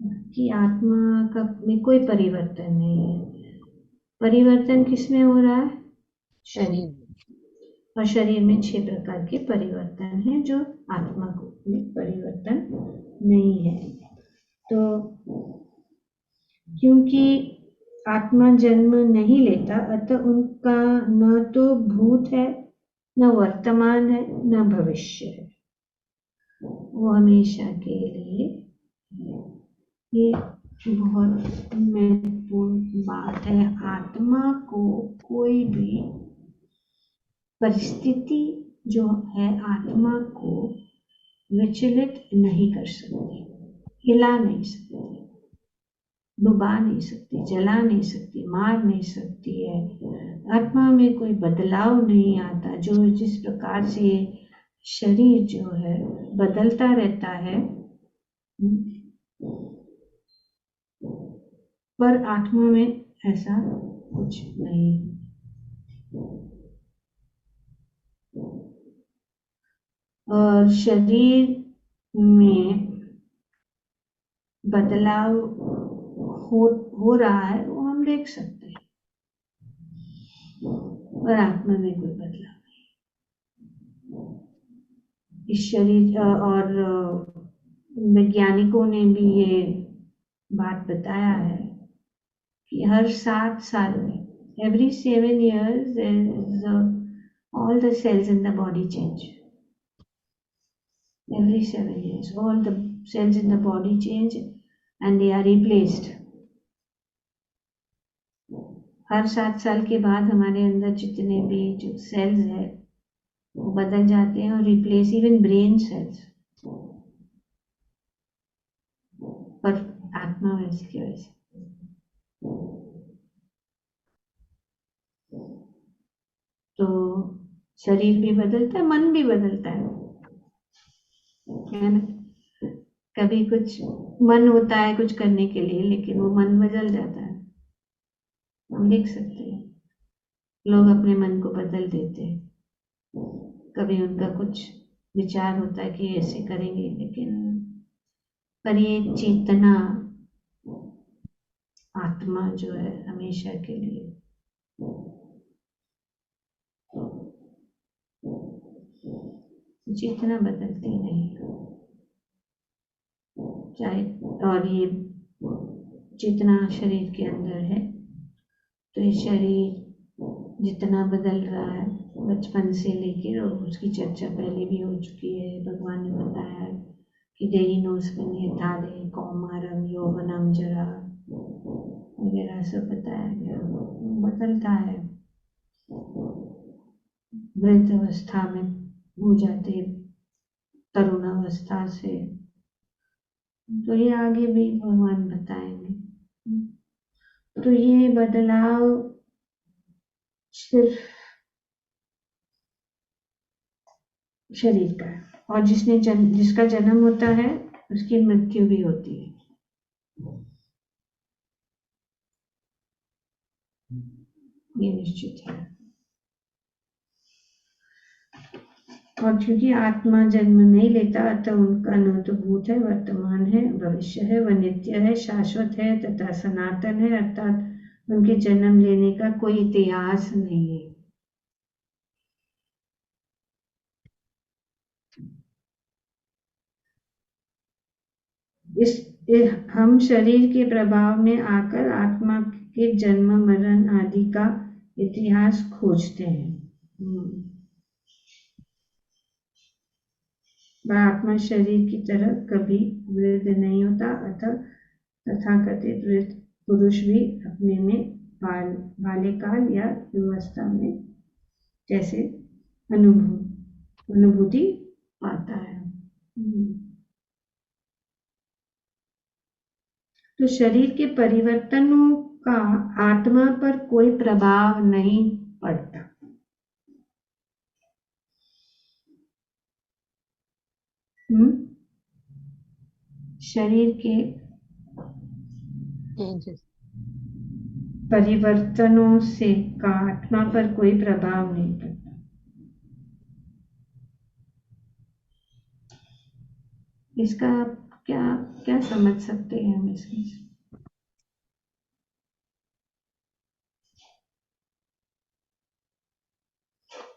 कि आत्मा का में कोई परिवर्तन नहीं है। परिवर्तन किसमें हो रहा है? शरीर। शरीर में। और शरीर में 6 प्रकार के परिवर्तन हैं, जो आत्मा में परिवर्तन नहीं है। तो क्योंकि आत्मा जन्म नहीं लेता, अतः उनका न तो भूत है, न वर्तमान है, न भविष्य है। वो हमेशा के लिए है। ये बहुत महत्वपूर्ण बात है। आत्मा को कोई भी परिस्थिति जो है आत्मा को विचलित नहीं कर सकती, हिला नहीं सकती, डुबा नहीं सकती, जला नहीं सकती, मार नहीं सकती है। आत्मा में कोई बदलाव नहीं आता। जो जिस प्रकार से शरीर जो है बदलता रहता है, पर आत्मा में ऐसा कुछ नहीं। और शरीर में बदलाव हो रहा है, वो हम देख सकते हैं, पर आत्मा में कोई बदलाव नहीं। इस शरीर और वैज्ञानिकों ने भी ये बात बताया है कि हर 7 साल में, every 7 years, all the cells in the body change. Every 7 years, all the cells in the body change and they are replaced. हर 7 साल के बाद हमारे अंदर जितने भी जो सेल्स है वो बदल जाते हैं और रिप्लेस, इवन ब्रेन सेल्स। पर आत्मा वैसे की वैसे। तो शरीर भी बदलता है, मन भी बदलता है ना। कभी कुछ मन होता है कुछ करने के लिए, लेकिन वो मन बदल जाता है। हम देख सकते हैं लोग अपने मन को बदल देते हैं। कभी उनका कुछ विचार होता है कि ऐसे करेंगे, लेकिन पर ये चेतना, आत्मा जो है हमेशा के लिए, चेतना बदलती नहीं। चाहे, और ये चेतना शरीर के अंदर है, तो ये शरीर जितना बदल रहा है बचपन से लेकर, और उसकी चर्चा पहले भी हो चुकी है। भगवान ने बताया है कि देहिनोऽस्मिन् यथा देहे कौमारम यौवनम जरा वगैरह सब बताया गया। बदलता है, वृद्ध अवस्था में हो जाते, तरुण अवस्था से। तो ये आगे भी भगवान बताएंगे। तो ये बदलाव सिर्फ शरीर का है, और जिसका जन्म होता है उसकी मृत्यु भी होती है, ये निश्चित है। और क्योंकि आत्मा जन्म नहीं लेता, अतः उनका न तो भूत है, वर्तमान है, भविष्य है, वह नित्य है, शाश्वत है तथा सनातन है, अर्थात उनके जन्म लेने का कोई इतिहास नहीं है। हम शरीर के प्रभाव में आकर आत्मा के जन्म मरण आदि का इतिहास खोजते हैं। वह आत्मा शरीर की तरह कभी वृद्ध नहीं होता, अतः तथाकथित वृद्ध पुरुष भी अपने में बाल्यकाल या युवावस्था में जैसे अनुभूति पाता है। तो शरीर के परिवर्तनों का आत्मा पर कोई प्रभाव नहीं पड़ता। शरीर के चेंजेस। परिवर्तनों से का आत्मा पर कोई प्रभाव नहीं पड़ता। इसका क्या क्या समझ सकते हैं हम इसमें से?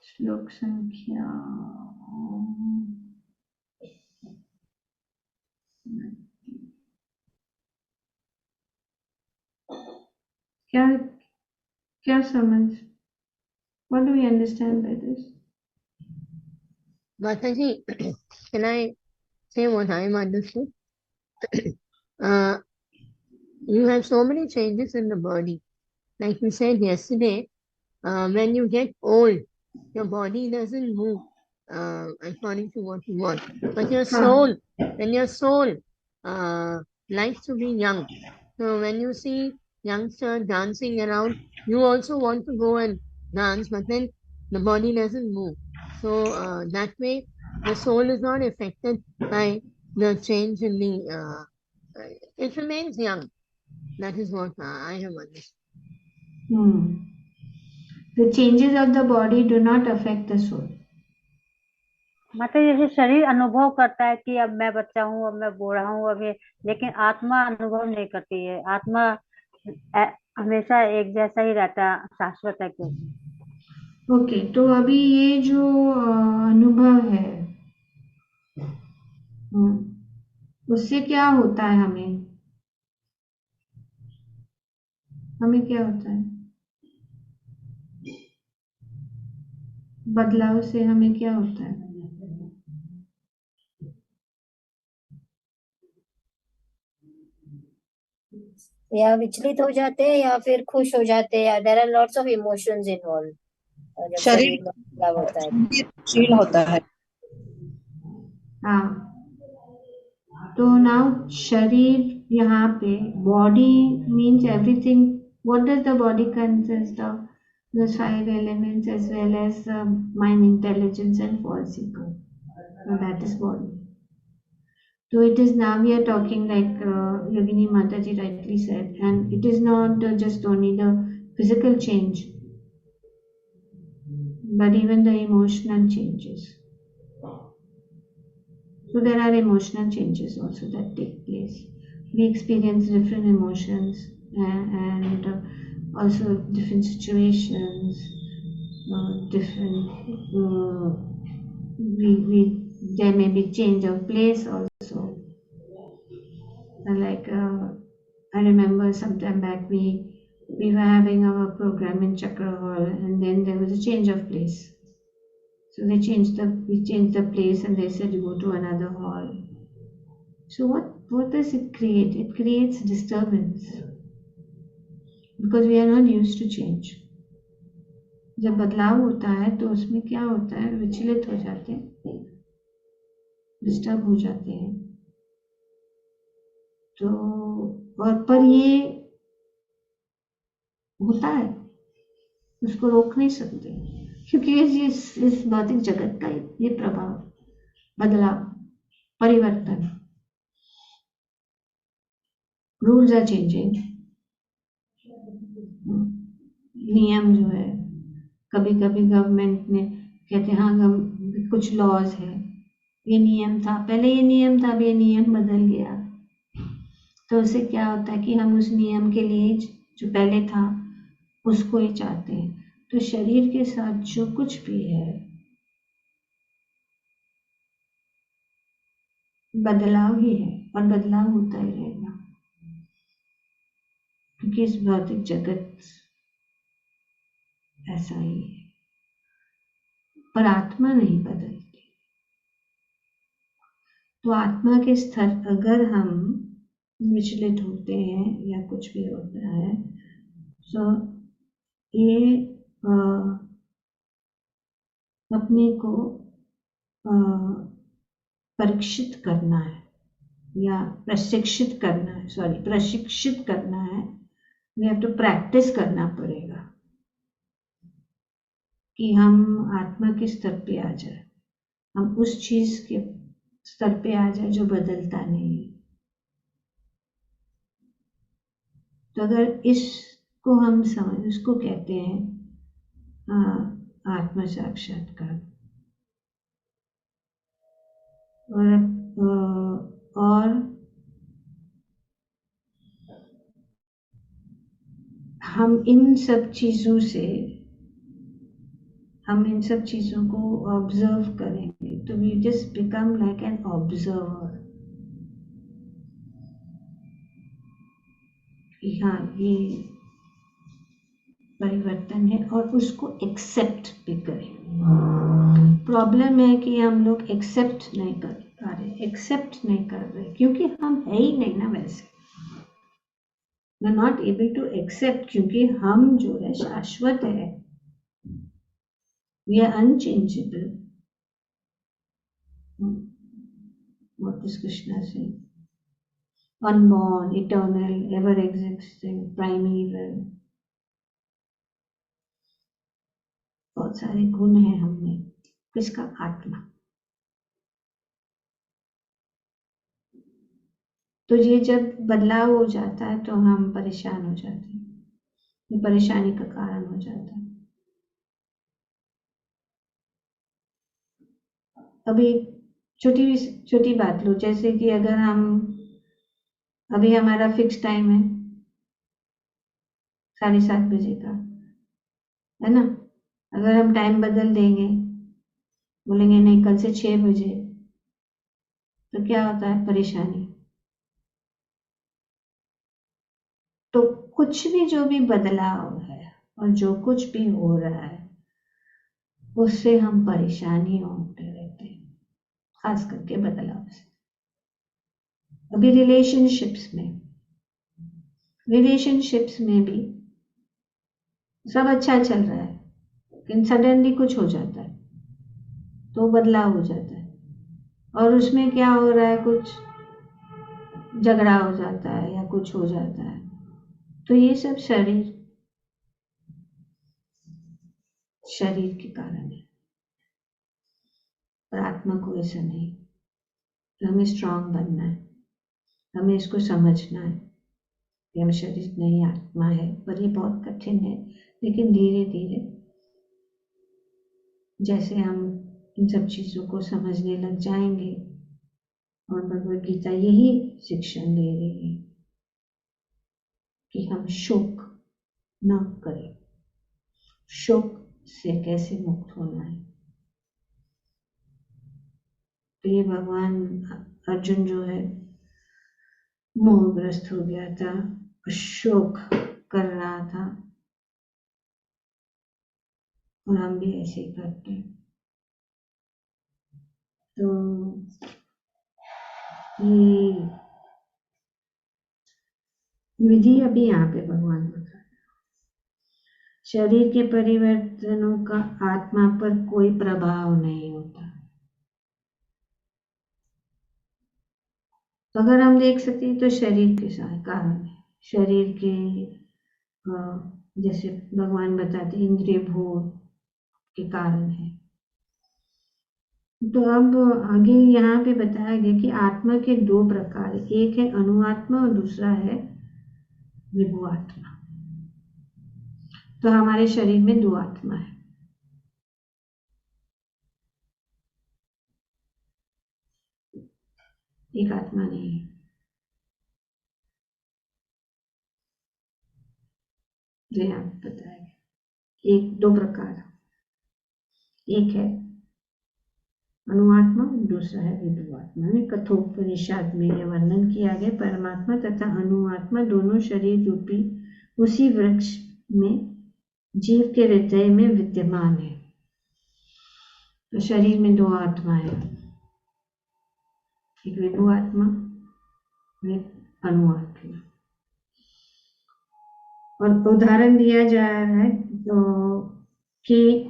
श्लोक संख्या क्या क्या समझ, what do we understand by this? Mataji, can I say what I am understood? You have so many changes in the body. Like you said yesterday, when you get old, your body doesn't move according to what you want. But your हाँ, soul, when your soul likes to be young, so when you see youngsters dancing around, you also want to go and dance, but then the body doesn't move. So that way, the soul is not affected by the change in the. It remains young. That is what I have understood. The changes of the body do not affect the soul. मतलब जैसे शरीर अनुभव करता है कि अब मैं बच्चा हूँ, अब मैं बूढ़ा हूँ, अब ये, लेकिन आत्मा अनुभव नहीं करती है। आत्मा हमेशा एक जैसा ही रहता है, शाश्वत है क्योंकि। ओके, तो अभी ये जो अनुभव है, उससे क्या होता है हमें? हमें क्या होता है? बदलाव से हमें क्या होता है? या विचलित हो जाते हैं या फिर खुश हो जाते हैं, या there are lots of emotions involve जब शरीर शरीर में बदलाव होता है। क्षीण होता है। हाँ, तो नाउ शरीर, यहाँ पे body means everything. What does the body consist of? the five elements as well as mind, intelligence and false ego. So that is body. So it is, now we are talking like Yogini Mataji rightly said, and it is not just only the physical change, but even the emotional changes. So there are emotional changes also that take place. We experience different emotions and also different situations, different. There may be change of place also. Like I remember some time back we were having our program in Chakra Hall, and then there was a change of place. So we changed the place, and they said you go to another hall. So what does it create? It creates disturbance because we are not used to change. जब बदलाव होता है तो उसमें क्या होता है, विचलित हो जाते हैं, डिस्टर्ब हो जाते हैं। तो और पर ये होता है, उसको रोक नहीं सकते, क्योंकि इस भौतिक जगत का ये प्रभाव, बदलाव, परिवर्तन, रूल्स आर चेंजिंग, नियम जो है, कभी कभी गवर्नमेंट ने कहते हैं हाँ कुछ लॉज है, ये नियम था, पहले ये नियम था, अब ये नियम बदल गया, तो उससे क्या होता है कि हम उस नियम के लिए जो पहले था उसको ही चाहते हैं। तो शरीर के साथ जो कुछ भी है, बदलाव ही है और बदलाव होता ही रहेगा, क्योंकि इस भौतिक जगत ऐसा ही है, पर आत्मा नहीं बदलती। तो आत्मा के स्तर अगर हम विचलित होते हैं या कुछ भी होता है, तो ये अपने को परीक्षित करना है या प्रशिक्षित करना है, प्रशिक्षित करना है। वी हैव टू प्रैक्टिस करना पड़ेगा कि हम आत्मा के स्तर पे आ जाए, हम उस चीज के स्तर पे आ जाए जो बदलता नहीं है। तो अगर इसको हम समझ, उसको कहते हैं आत्म साक्षात्कार। और हम इन सब चीज़ों को ऑब्जर्व करेंगे तो we just become like an observer कि हाँ ये परिवर्तन है और उसको एक्सेप्ट भी करें। प्रॉब्लम है कि हम लोग एक्सेप्ट नहीं कर पा रहे, एक्सेप्ट नहीं कर रहे क्योंकि हम है ही नहीं ना वैसे। We are not able to accept क्योंकि हम जो है शाश्वत है, we are unchangeable. What is Krishna saying? Unborn, eternal, ever existing, primeval. बहुत सारे गुण हैं हमें, किसका? आत्मा। तो ये जब बदलाव हो जाता है तो हम परेशान हो जाते हैं, ये परेशानी का कारण हो जाता है। अभी छोटी छोटी बात लो, जैसे कि अगर हम अभी हमारा फिक्स टाइम है 7:30 बजे का, है ना? अगर हम टाइम बदल देंगे, बोलेंगे नहीं कल से 6 बजे, तो क्या होता है? परेशानी। तो कुछ भी जो भी बदलाव है और जो कुछ भी हो रहा है उससे हम परेशानी होते रहते हैं, खास करके बदलाव से। अभी रिलेशनशिप्स में भी सब अच्छा चल रहा है लेकिन सडनली कुछ हो जाता है तो बदलाव हो जाता है और उसमें क्या हो रहा है, कुछ झगड़ा हो जाता है या कुछ हो जाता है। तो ये सब शरीर के कारण है, पर आत्मा को ऐसा नहीं। हमें स्ट्रांग बनना है, हमें इसको समझना है कि हम शरीर नहीं आत्मा है। पर ये बहुत कठिन है, लेकिन धीरे धीरे जैसे हम इन सब चीज़ों को समझने लग जाएंगे, और भगवद गीता यही शिक्षण दे रही है कि हम शोक न करें, शोक से कैसे मुक्त होना है। तो ये भगवान अर्जुन जो है मोहग्रस्त हो गया था, शोक कर रहा था, और हम भी ऐसे ही करते हैं। तो ये विधि अभी यहाँ पे भगवान बता रहे हैं। शरीर के परिवर्तनों का आत्मा पर कोई प्रभाव नहीं होता। तो अगर हम देख सकते हैं तो शरीर के साथ कारण है, शरीर के जैसे भगवान बताते इंद्रिय भोग के कारण है। तो अब आगे यहाँ पे बताया गया कि आत्मा के 2 प्रकार, एक है अनुआत्मा और दूसरा है विभु आत्मा। तो हमारे शरीर में 2 आत्मा है, एक आत्मा नहीं है। जो यहाँ पे बताया गया, 2 प्रकार, एक है अनुआत्मा, दूसरा है विभु आत्मा। कठोपनिषद में यह वर्णन किया गया, परमात्मा तथा अनुआत्मा दोनों शरीर रूपी उसी वृक्ष में जीव के हृदय में विद्यमान है। तो शरीर में 2 आत्मा है, एक विभु आत्मा, एक अनुआत्मा। और उदाहरण दिया जा रहा है तो कि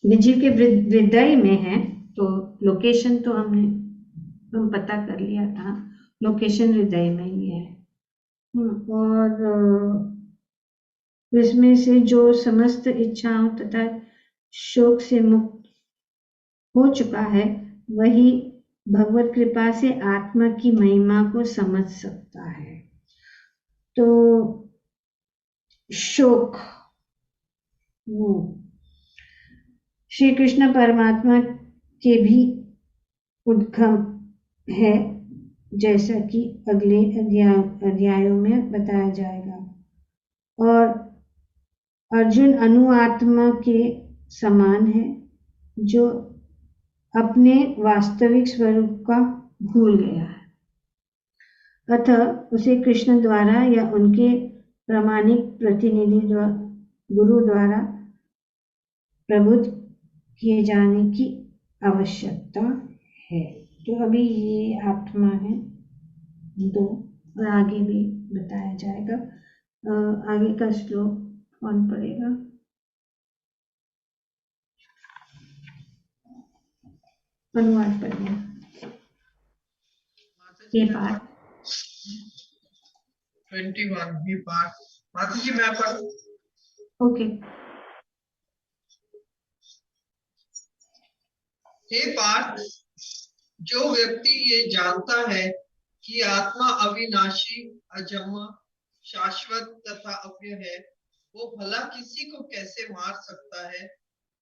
जीव के हृदय में है, तो लोकेशन तो हम पता कर लिया था, लोकेशन हृदय में ही है। और इसमें से जो समस्त इच्छाओं तथा शोक से मुक्त हो चुका है वही भगवत कृपा से आत्मा की महिमा को समझ सकता है। तो शोक श्री कृष्ण परमात्मा के भी उद्गम है, जैसा कि अगले अध्यायों में बताया जाएगा। और अर्जुन अनुआत्मा के समान है जो अपने वास्तविक स्वरूप का भूल गया है, अतः उसे कृष्ण द्वारा या उनके प्रामाणिक प्रतिनिधि गुरु द्वारा प्रबुद्ध किए जाने की आवश्यकता है। तो अभी ये आत्मा है 2 और आगे भी बताया जाएगा। आगे का श्लोक कौन पढ़ेगा? अनुवाद पढ़िए ये पाठ 21 ये पाठ माता जी मैं पढ़ूं? ओके। हे पार्थ, जो व्यक्ति ये जानता है कि आत्मा अविनाशी, अजन्मा, शाश्वत तथा अव्यय है, वो भला किसी को कैसे मार सकता है,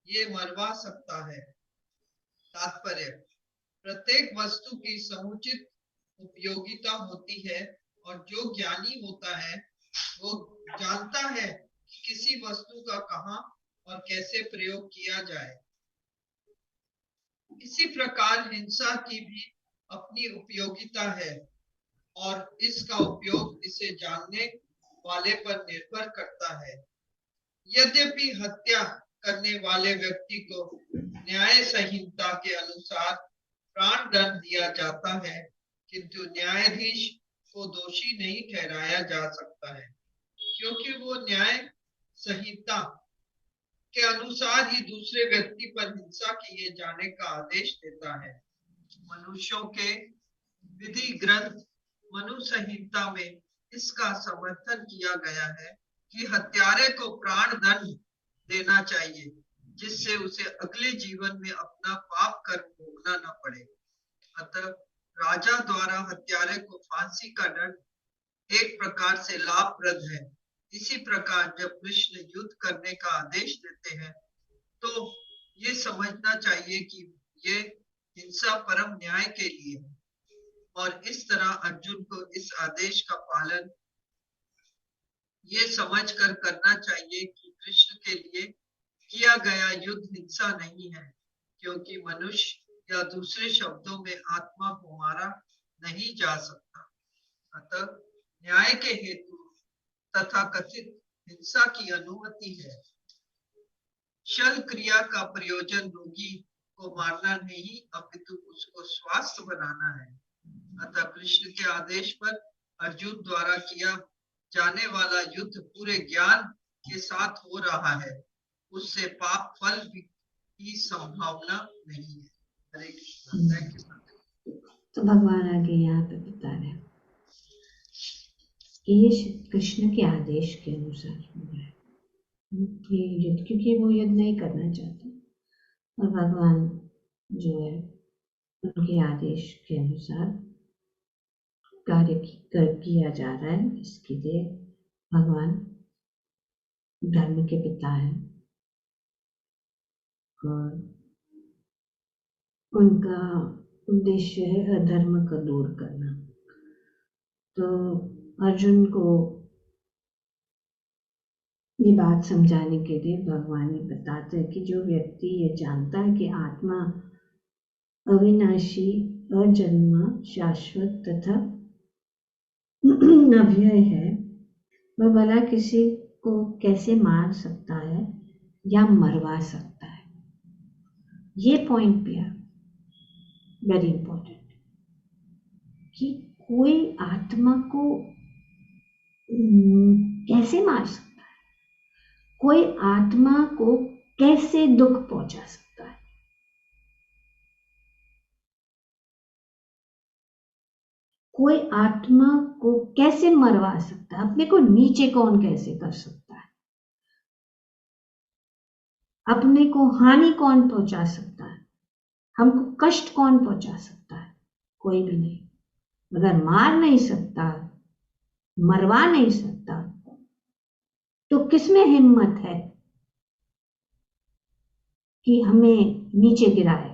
ये मरवा सकता है। तात्पर्य: प्रत्येक वस्तु की समुचित उपयोगिता होती है और जो ज्ञानी होता है वो जानता है कि किसी वस्तु का कहाँ और कैसे प्रयोग किया जाए। इसी प्रकार हिंसा की भी अपनी उपयोगिता है और इसका उपयोग इसे जानने वाले पर निर्भर करता है। यद्यपि हत्या करने वाले व्यक्ति को न्याय संहिता के अनुसार प्राण दंड दिया जाता है, किंतु न्यायाधीश को दोषी नहीं ठहराया जा सकता है, क्योंकि वो न्याय संहिता के अनुसार ही दूसरे व्यक्ति पर हिंसा किए जाने का आदेश देता है। मनुष्यों के विधि ग्रंथ मनु संहिता में इसका समर्थन किया गया है कि हत्यारे को प्राण दंड देना चाहिए, जिससे उसे अगले जीवन में अपना पाप कर्म भोगना न पड़े। अतः राजा द्वारा हत्यारे को फांसी का दंड एक प्रकार से लाभप्रद है। इसी प्रकार जब कृष्ण युद्ध करने का आदेश देते हैं तो ये समझना चाहिए कि ये हिंसा परम न्याय के लिए है और इस तरह अर्जुन को इस आदेश का पालन ये समझकर करना चाहिए कि कृष्ण के लिए किया गया युद्ध हिंसा नहीं है, क्योंकि मनुष्य या दूसरे शब्दों में आत्मा को मारा नहीं जा सकता। अतः न्याय के हेतु तथा कथित हिंसा की अनुमति है। शल क्रिया का प्रयोजन रोगी को मारना नहीं अपितु उसको स्वस्थ बनाना है। अतः कृष्ण के आदेश पर अर्जुन द्वारा किया जाने वाला युद्ध पूरे ज्ञान के साथ हो रहा है, उससे पाप फल की संभावना नहीं है। हरे कृष्ण। Thank you. तो भगवान आगे यहाँ पे बता रहे हैं कि ये कृष्ण के आदेश के अनुसार हो रहा है ये युद्ध, क्योंकि वो युद्ध नहीं करना चाहते और भगवान जो है उनके आदेश के अनुसार कार्य किया जा रहा है। इसके लिए भगवान धर्म के पिता हैं और उनका उद्देश्य है अधर्म को दूर करना। तो अर्जुन को ये बात समझाने के लिए भगवान ये बताते हैं कि जो व्यक्ति ये जानता है कि आत्मा अविनाशी, अजन्मा, शाश्वत तथा अव्यय है, वह भला किसी को कैसे मार सकता है या मरवा सकता है। ये पॉइंट भी है वेरी इंपॉर्टेंट कि कोई आत्मा को कैसे मार सकता है, कोई आत्मा को कैसे दुख पहुंचा सकता है, कोई आत्मा को कैसे मरवा सकता है, अपने को नीचे कौन कैसे कर सकता है, अपने को हानि कौन पहुंचा सकता है, हमको कष्ट कौन पहुंचा सकता है, कोई भी नहीं। अगर मार नहीं सकता, मरवा नहीं सकता, तो किसमें हिम्मत है कि हमें नीचे गिराए,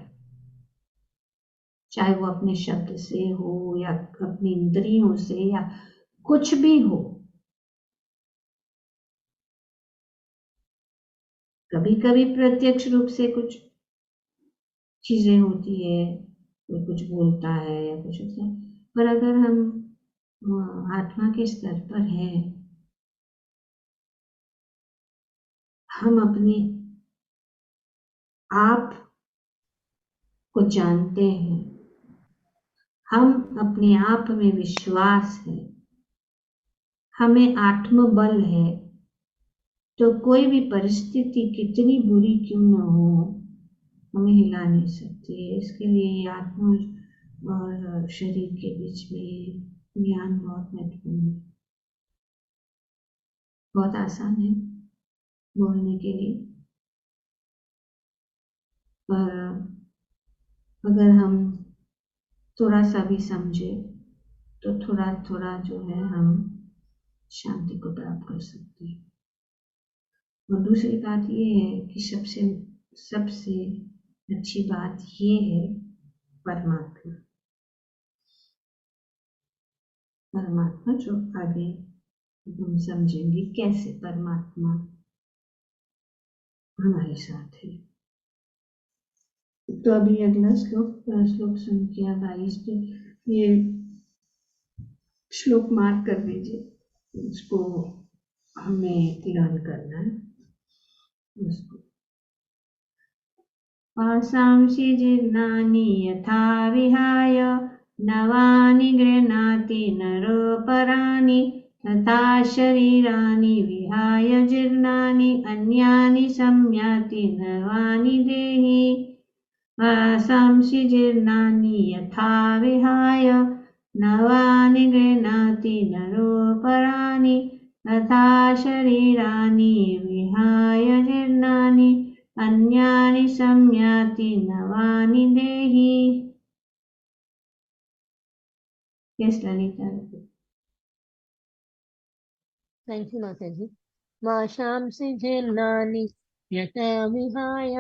चाहे वो अपने शब्द से हो या अपनी इंद्रियों से या कुछ भी हो। कभी कभी प्रत्यक्ष रूप से कुछ चीजें होती है, कोई कुछ बोलता है या कुछ होता है, पर अगर हम आत्मा के स्तर पर है, हम अपने आप को जानते हैं, हम अपने आप में विश्वास है, हमें आत्मबल है, तो कोई भी परिस्थिति कितनी बुरी क्यों न हो, हमें हिला नहीं सकती है। इसके लिए आत्मा और शरीर के बीच में ज्ञान बहुत महत्वपूर्ण है। बहुत आसान है बोलने के लिए, पर अगर हम थोड़ा सा भी समझे तो थोड़ा थोड़ा जो है हम शांति को प्राप्त कर सकते हैं। और दूसरी बात ये है कि सबसे सबसे अच्छी बात ये है परमात्मा। परमात्मा जो आगे हम समझेंगे कैसे परमात्मा हमारे साथ है। तो अभी अगला श्लोक संख्या 22, तो ये श्लोक मार्क कर दीजिए, उसको हमें लर्न करना है। उसको वासांसि जीर्णानि यथा विहाय नवानि गृह्णाति नरोपराणि तथा शरीराणि विहाय जीर्णानि अन्यानि संयाति नवानि देहि। वासांसि जीर्णानि यथा विहाय नवानि गृह्णाति नरोपराणि तथा शरीराणि विहाय जीर्णानि अन्यानि संयाति नवानि देहि। Yes, Lalita. Thank you, Mataji. वाशांसि जीर्णानि यथा विहाय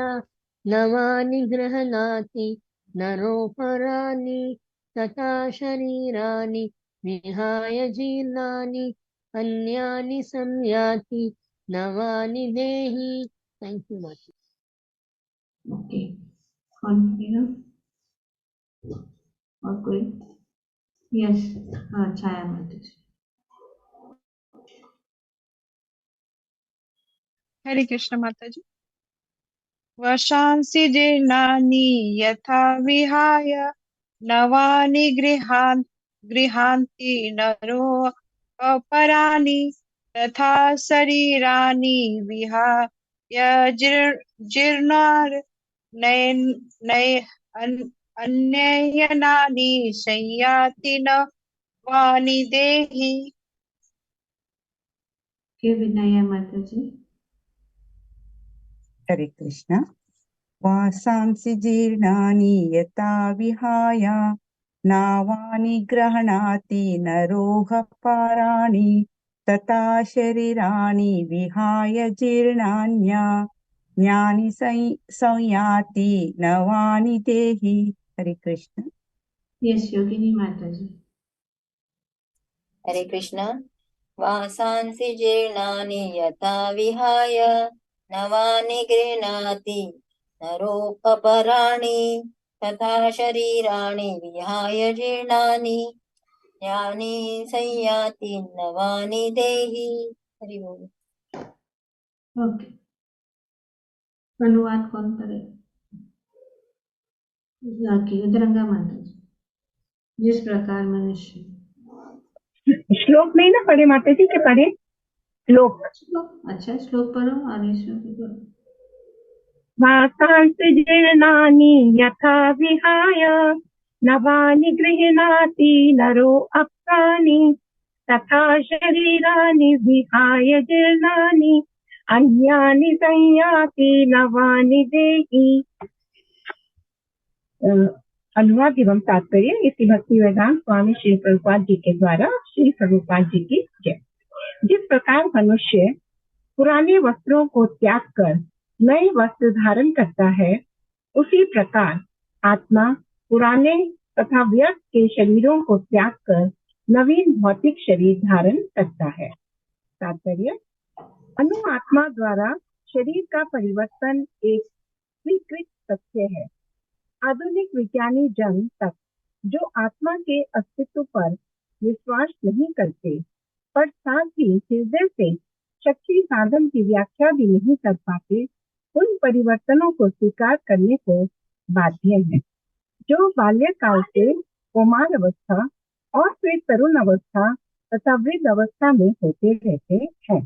नवानि गृह्णाति नरोपराणि तथा शरीराणि विहाय जीर्णानि अन्यानि संयाति नवानि देहि। Thank you, Mataji. Okay. कौन पढ़ेगा? और कोई? Yes, छाया माताजी। हरे कृष्ण माता जी। वशांसि जीर्णानि यथा विहाय नवानि गृह्णाति नरो अपराणि तथा शरीराणि विहाय जीर्णानि अन्यनानि संयाति नवानि देहि। के विनया माताजी। हरे कृष्ण। वासांसि जीर्णानि यथा विहाय नवानि गृह्णाति नरोपराणि तथा शरीराणि विहाय जीर्णान्यानि संयाति नवानि देहि। हरे कृष्ण। यस योगिनी माताजी। हरे कृष्ण। वासांसि जीर्णानि यथा विहाय नवानि गृह्णाति नरोपराणि तथा शरीराणि विहाय जीर्णानि यानि संयाति नवानि देहि। हरि बोल। ओके, अनुवाद कौन करेगा? उदरंगा माताजी। जिस प्रकार मनुष्य श्लोक नहीं ना पढ़े माता जी के पढ़े श्लोक। अच्छा श्लोक पढ़ो और श्लोक पढ़ो। वासांसि जीर्णानि यथा विहाय नवानि गृह्णाति नरो अपराणि तथा शरीराणि विहाय जीर्णानि अन्यानि संयाति नवानि देहि। अनुवाद एवं तात्पर्य इसी भक्ति वेदांत स्वामी श्री प्रभुपाद जी के द्वारा श्री प्रभुपाद जी की जय। जिस प्रकार मनुष्य पुराने वस्त्रों को त्याग कर नए वस्त्र धारण करता है, उसी प्रकार आत्मा पुराने तथा व्यर्थ के शरीरों को त्याग कर नवीन भौतिक शरीर धारण करता है। तात्पर्य: अनु आत्मा द्वारा शरीर का परिवर्तन एक स्वीकृत सत्य है। आधुनिक विज्ञानी जन तक जो आत्मा के अस्तित्व पर विश्वास नहीं करते, पर साथ ही हृदय से शक्ति साधन की व्याख्या भी नहीं कर पाते, उन परिवर्तनों को स्वीकार करने को बाध्य हैं, जो बाल्यकाल से कौमार अवस्था और फिर तरुण अवस्था तथा वृद्ध अवस्था में होते रहते हैं।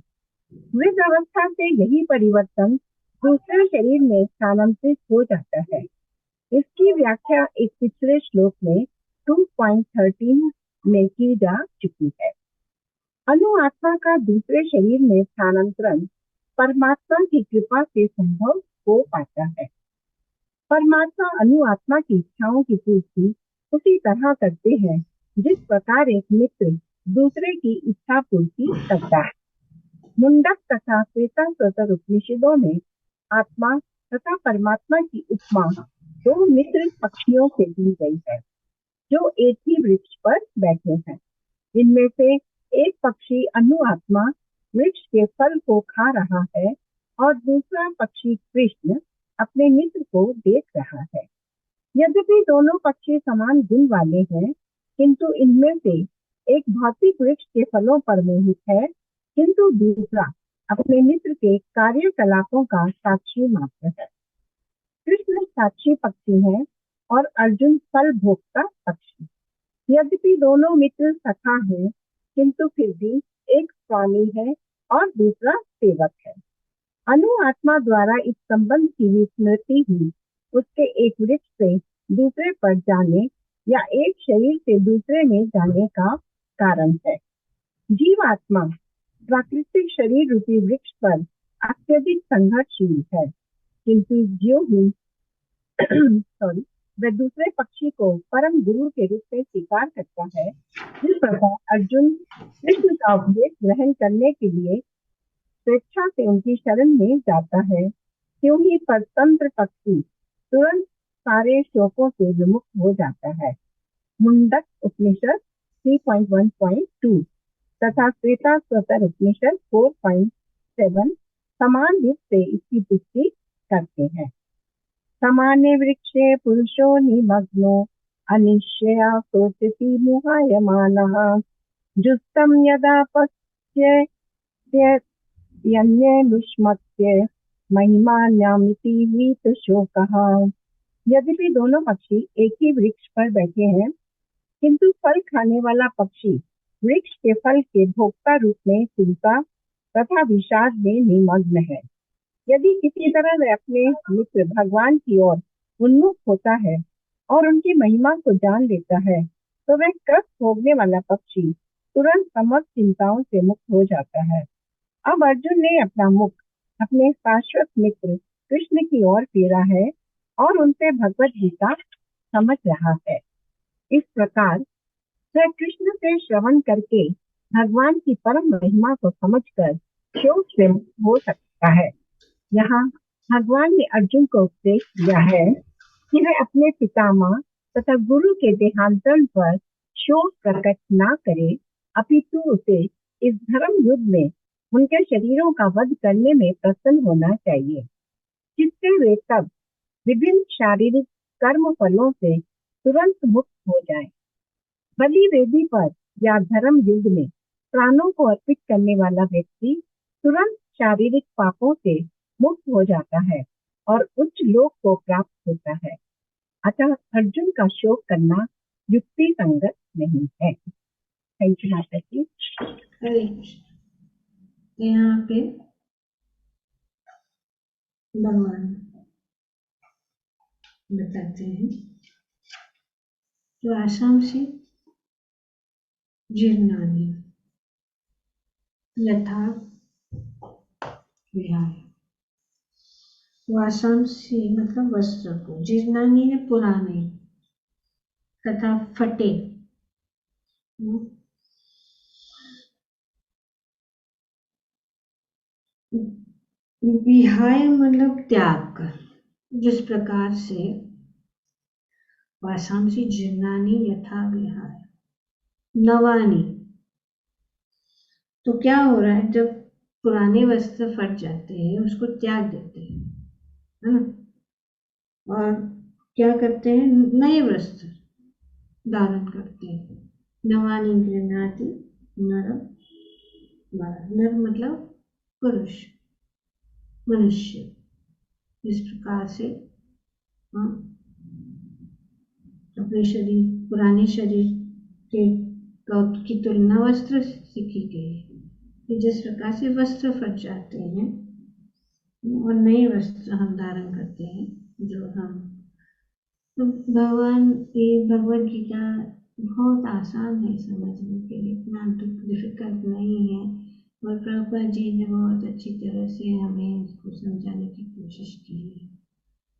वृद्ध अवस्था से यही परिवर्तन दूसरे शरीर में स्थानांतरित हो जाता है। इसकी व्याख्या एक पिछले श्लोक में 2.13 में की जा चुकी है। अनु आत्मा का दूसरे शरीर में स्थानांतरण परमात्मा की कृपा से संभव हो पाता है। परमात्मा अनु आत्मा की इच्छाओं की पूर्ति उसी तरह करते हैं जिस प्रकार एक मित्र दूसरे की इच्छा पूर्ति करता है। मुंडक तथा श्वेताश्वतर उपनिषदों में आत्मा तथा परमात्मा की उपमा दो मित्र पक्षियों से दी गई है, जो एक ही वृक्ष पर बैठे हैं। इनमें से एक पक्षी अनु आत्मा वृक्ष के फल को खा रहा है और दूसरा पक्षी कृष्ण अपने मित्र को देख रहा है। यद्यपि दोनों पक्षी समान गुण वाले हैं, किंतु इनमें से एक भौतिक वृक्ष के फलों पर मोहित है, किंतु दूसरा अपने मित्र के कार्यकलापों का साक्षी मात्र है। कृष्ण साक्षी पक्षी है और अर्जुन फल भोक्ता पक्षी। यद्यपि दोनों मित्र सखा हैं, किंतु फिर भी एक स्वामी है और दूसरा सेवक है। अनु आत्मा द्वारा इस संबंध की विस्मृति ही उसके एक वृक्ष से दूसरे पर जाने या एक शरीर से दूसरे में जाने का कारण है। जीवात्मा प्राकृतिक शरीर रूपी वृक्ष पर अत्यधिक संघर्षशील है, किंतु ज्यों ही वह दूसरे पक्षी को परम गुरु के रूप में स्वीकार करता है, जिस प्रकार अर्जुन कृष्ण का उपदेश ग्रहण करने के लिए स्वेच्छा से उनकी शरण में जाता है, त्यों ही परतंत्र पक्षी तुरंत सारे शोकों से विमुक्त हो जाता है। मुंडक उपनिषद 3.1.2 तथा श्वेताश्वतर उपनिषद 4.7 समान रूप से इसकी पुष्टि करते हैं। समाने वृक्षे पुरुषो निमग्नो अनिश्चया सोचति मुहायमानः जुष्टं यदा पश्यत्यन्यनुष्मत्य महिमान्यामिति वीतशोकः। यद्यपि दोनों पक्षी एक ही वृक्ष पर बैठे हैं, किंतु फल खाने वाला पक्षी वृक्ष के फल के भोक्ता रूप में चिंता तथा विषाद में निमग्न है। यदि किसी तरह वह अपने मित्र भगवान की ओर उन्मुख होता है और उनकी महिमा को जान लेता है, तो वह कष्ट भोगने वाला पक्षी तुरंत समस्त चिंताओं से मुक्त हो जाता है। अब अर्जुन ने अपना मुख अपने शाश्वत मित्र कृष्ण की ओर फेरा है और उनसे भगवत गीता समझ रहा है। इस प्रकार वह कृष्ण से श्रवण करके भगवान की परम महिमा को समझकर शोक से मुक्त हो सकता है। यहाँ भगवान ने अर्जुन को उपदेश दिया है कि वह अपने पितामह तथा गुरु के देहांतरण पर शोक प्रकट ना करे, अपितु उसे इस धर्म युद्ध में उनके शरीरों का वध करने में प्रसन्न होना चाहिए, जिससे वे तब विभिन्न शारीरिक कर्म फलों से तुरंत मुक्त हो जाएं। बलि वेदी पर या धर्म युद्ध में प्राणों को अर्पित करने वाला व्यक्ति तुरंत शारीरिक पापों से मुक्त हो जाता है और उच्च लोक को प्राप्त होता है। अतः अर्जुन का शोक करना युक्ति संगत नहीं है। थैंक यू माता जी। हरे कृष्ण। तो यहाँ पे भगवान बताते हैं जो आसाम से जीर्णानी यथा विहाय। वासांसी मतलब वस्त्र को, जीर्णानी ने पुराने तथा फटे। विहाय मतलब त्याग कर। जिस प्रकार से वासांसी जीर्णानी यथा विहाय, नवानी, तो क्या हो रहा है, जब पुराने वस्त्र फट जाते हैं उसको त्याग देते हैं, है ना, और क्या करते हैं, नए वस्त्र धारण करते हैं। नवानि गृह्णाति नर नर मतलब पुरुष, मनुष्य। इस प्रकार से अपने शरीर, पुराने शरीर के की तुलना वस्त्र से की गई है कि जिस प्रकार से वस्त्र फट जाते हैं और नए वस्त्र हम धारण करते हैं, जो हम तो भगवान की भगवद गीता बहुत आसान है समझने के लिए, इतना डिफिकल्ट नहीं है, और प्रभुपाद जी ने बहुत अच्छी तरह से हमें इसको समझाने की कोशिश की है।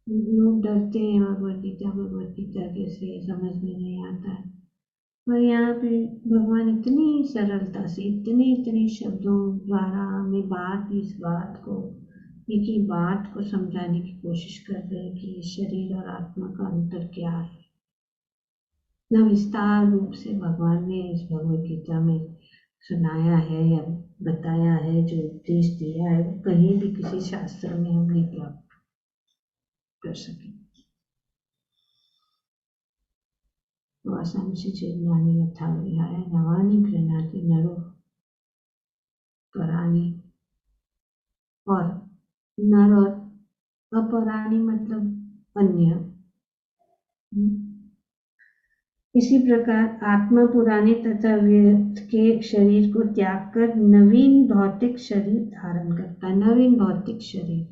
लोग डरते हैं भगवद गीता कैसे समझ में नहीं आता है, और यहाँ पे भगवान इतनी सरलता से इतने शब्दों द्वारा हमें इस बात को, एक ही बात को समझाने की कोशिश कर रहे हैं कि शरीर और आत्मा का अंतर क्या है। न विस्तार रूप से भगवान ने इस भगवद गीता में सुनाया है या बताया है, जो उपदेश दिया है कहीं भी किसी शास्त्र में हम नहीं प्राप्त कर सके। तो आसानी से चेतनानी यथा विहाय नवानि गृह्णाति नरो परानि, और नर और अपराणी मतलब अन्य। इसी प्रकार आत्मा पुराने तथा व्यर्थ के शरीर को त्याग कर नवीन भौतिक शरीर धारण करता है। नवीन भौतिक शरीर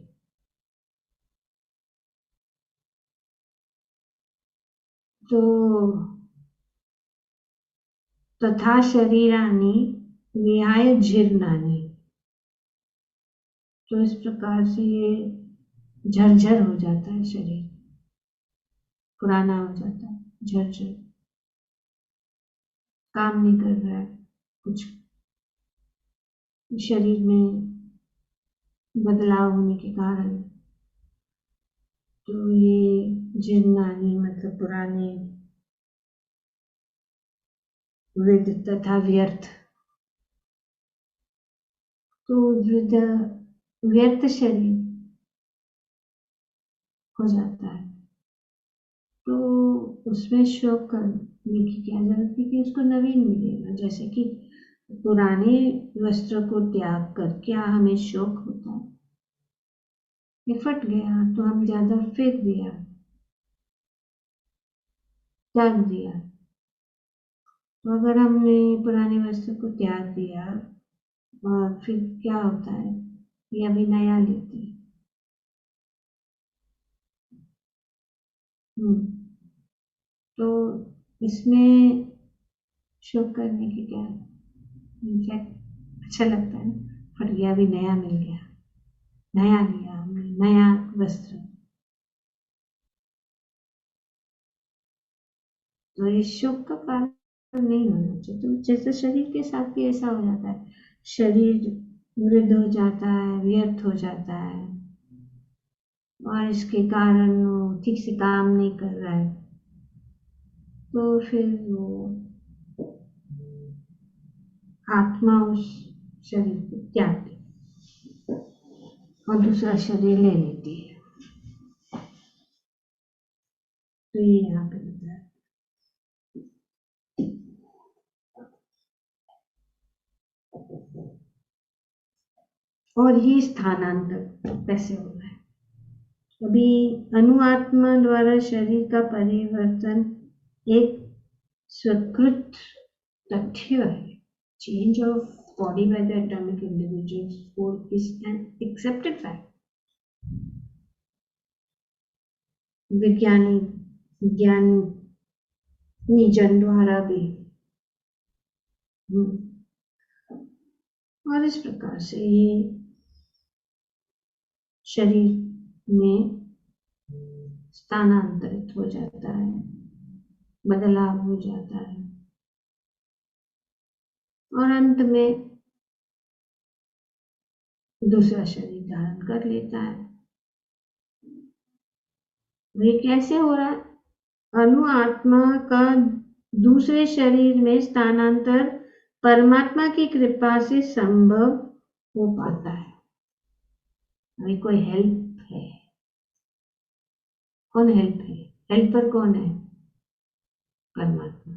तो तथा शरीरानि विहाय जीर्णानि, तो इस प्रकार से ये झरझर हो जाता है, शरीर पुराना हो जाता है, झरझर काम नहीं कर रहा है, कुछ शरीर में बदलाव होने के कारण। तो ये जीर्णानि मतलब पुराने, विद तथा व्यर्थ, तो व्यर्थ शरीर हो जाता है, तो उसमें शोक करने की क्या जरूरत है कि उसको नवीन मिलेगा। जैसे कि पुराने वस्त्र को त्याग कर क्या हमें शोक होता है, ये फट गया तो हम ज्यादा फेंक दिया, त्याग दिया। तो अगर हमने पुराने वस्त्र को त्याग दिया और फिर क्या होता है, ये अभी नया लेते हैं। तो इसमें शोक करने की क्या, इनफैक्ट अच्छा लगता है, फट गया अभी नया मिल गया, नया लिया हमने, नया वस्त्र। तो ये शोक का कारण नहीं होना चाहिए। तो जैसे शरीर के साथ भी ऐसा हो जाता है, शरीर वृद्ध हो जाता है, व्यर्थ हो जाता है, और इसके कारण वो ठीक से काम नहीं कर रहा है, तो फिर वो आत्मा उस शरीर को त्याग देती और दूसरा शरीर ले लेती है। तो ये यहाँ पे बताया। और ये स्थानांतर कैसे हो रहा है, अभी अनुआत्मा द्वारा शरीर का परिवर्तन एक स्वीकृत तथ्य है। Change of body by the atomic individuals whole is an accepted fact. विज्ञानी जन द्वारा भी, और इस प्रकार से ये शरीर में स्थानांतरित हो जाता है, बदलाव हो जाता है, और अंत में दूसरा शरीर धारण कर लेता है। ये कैसे हो रहा है, अणु आत्मा का दूसरे शरीर में स्थानांतर परमात्मा की कृपा से संभव वो पाता है। अभी कोई हेल्प है, कौन हेल्प है? हेल्पर कौन है? परमात्मा।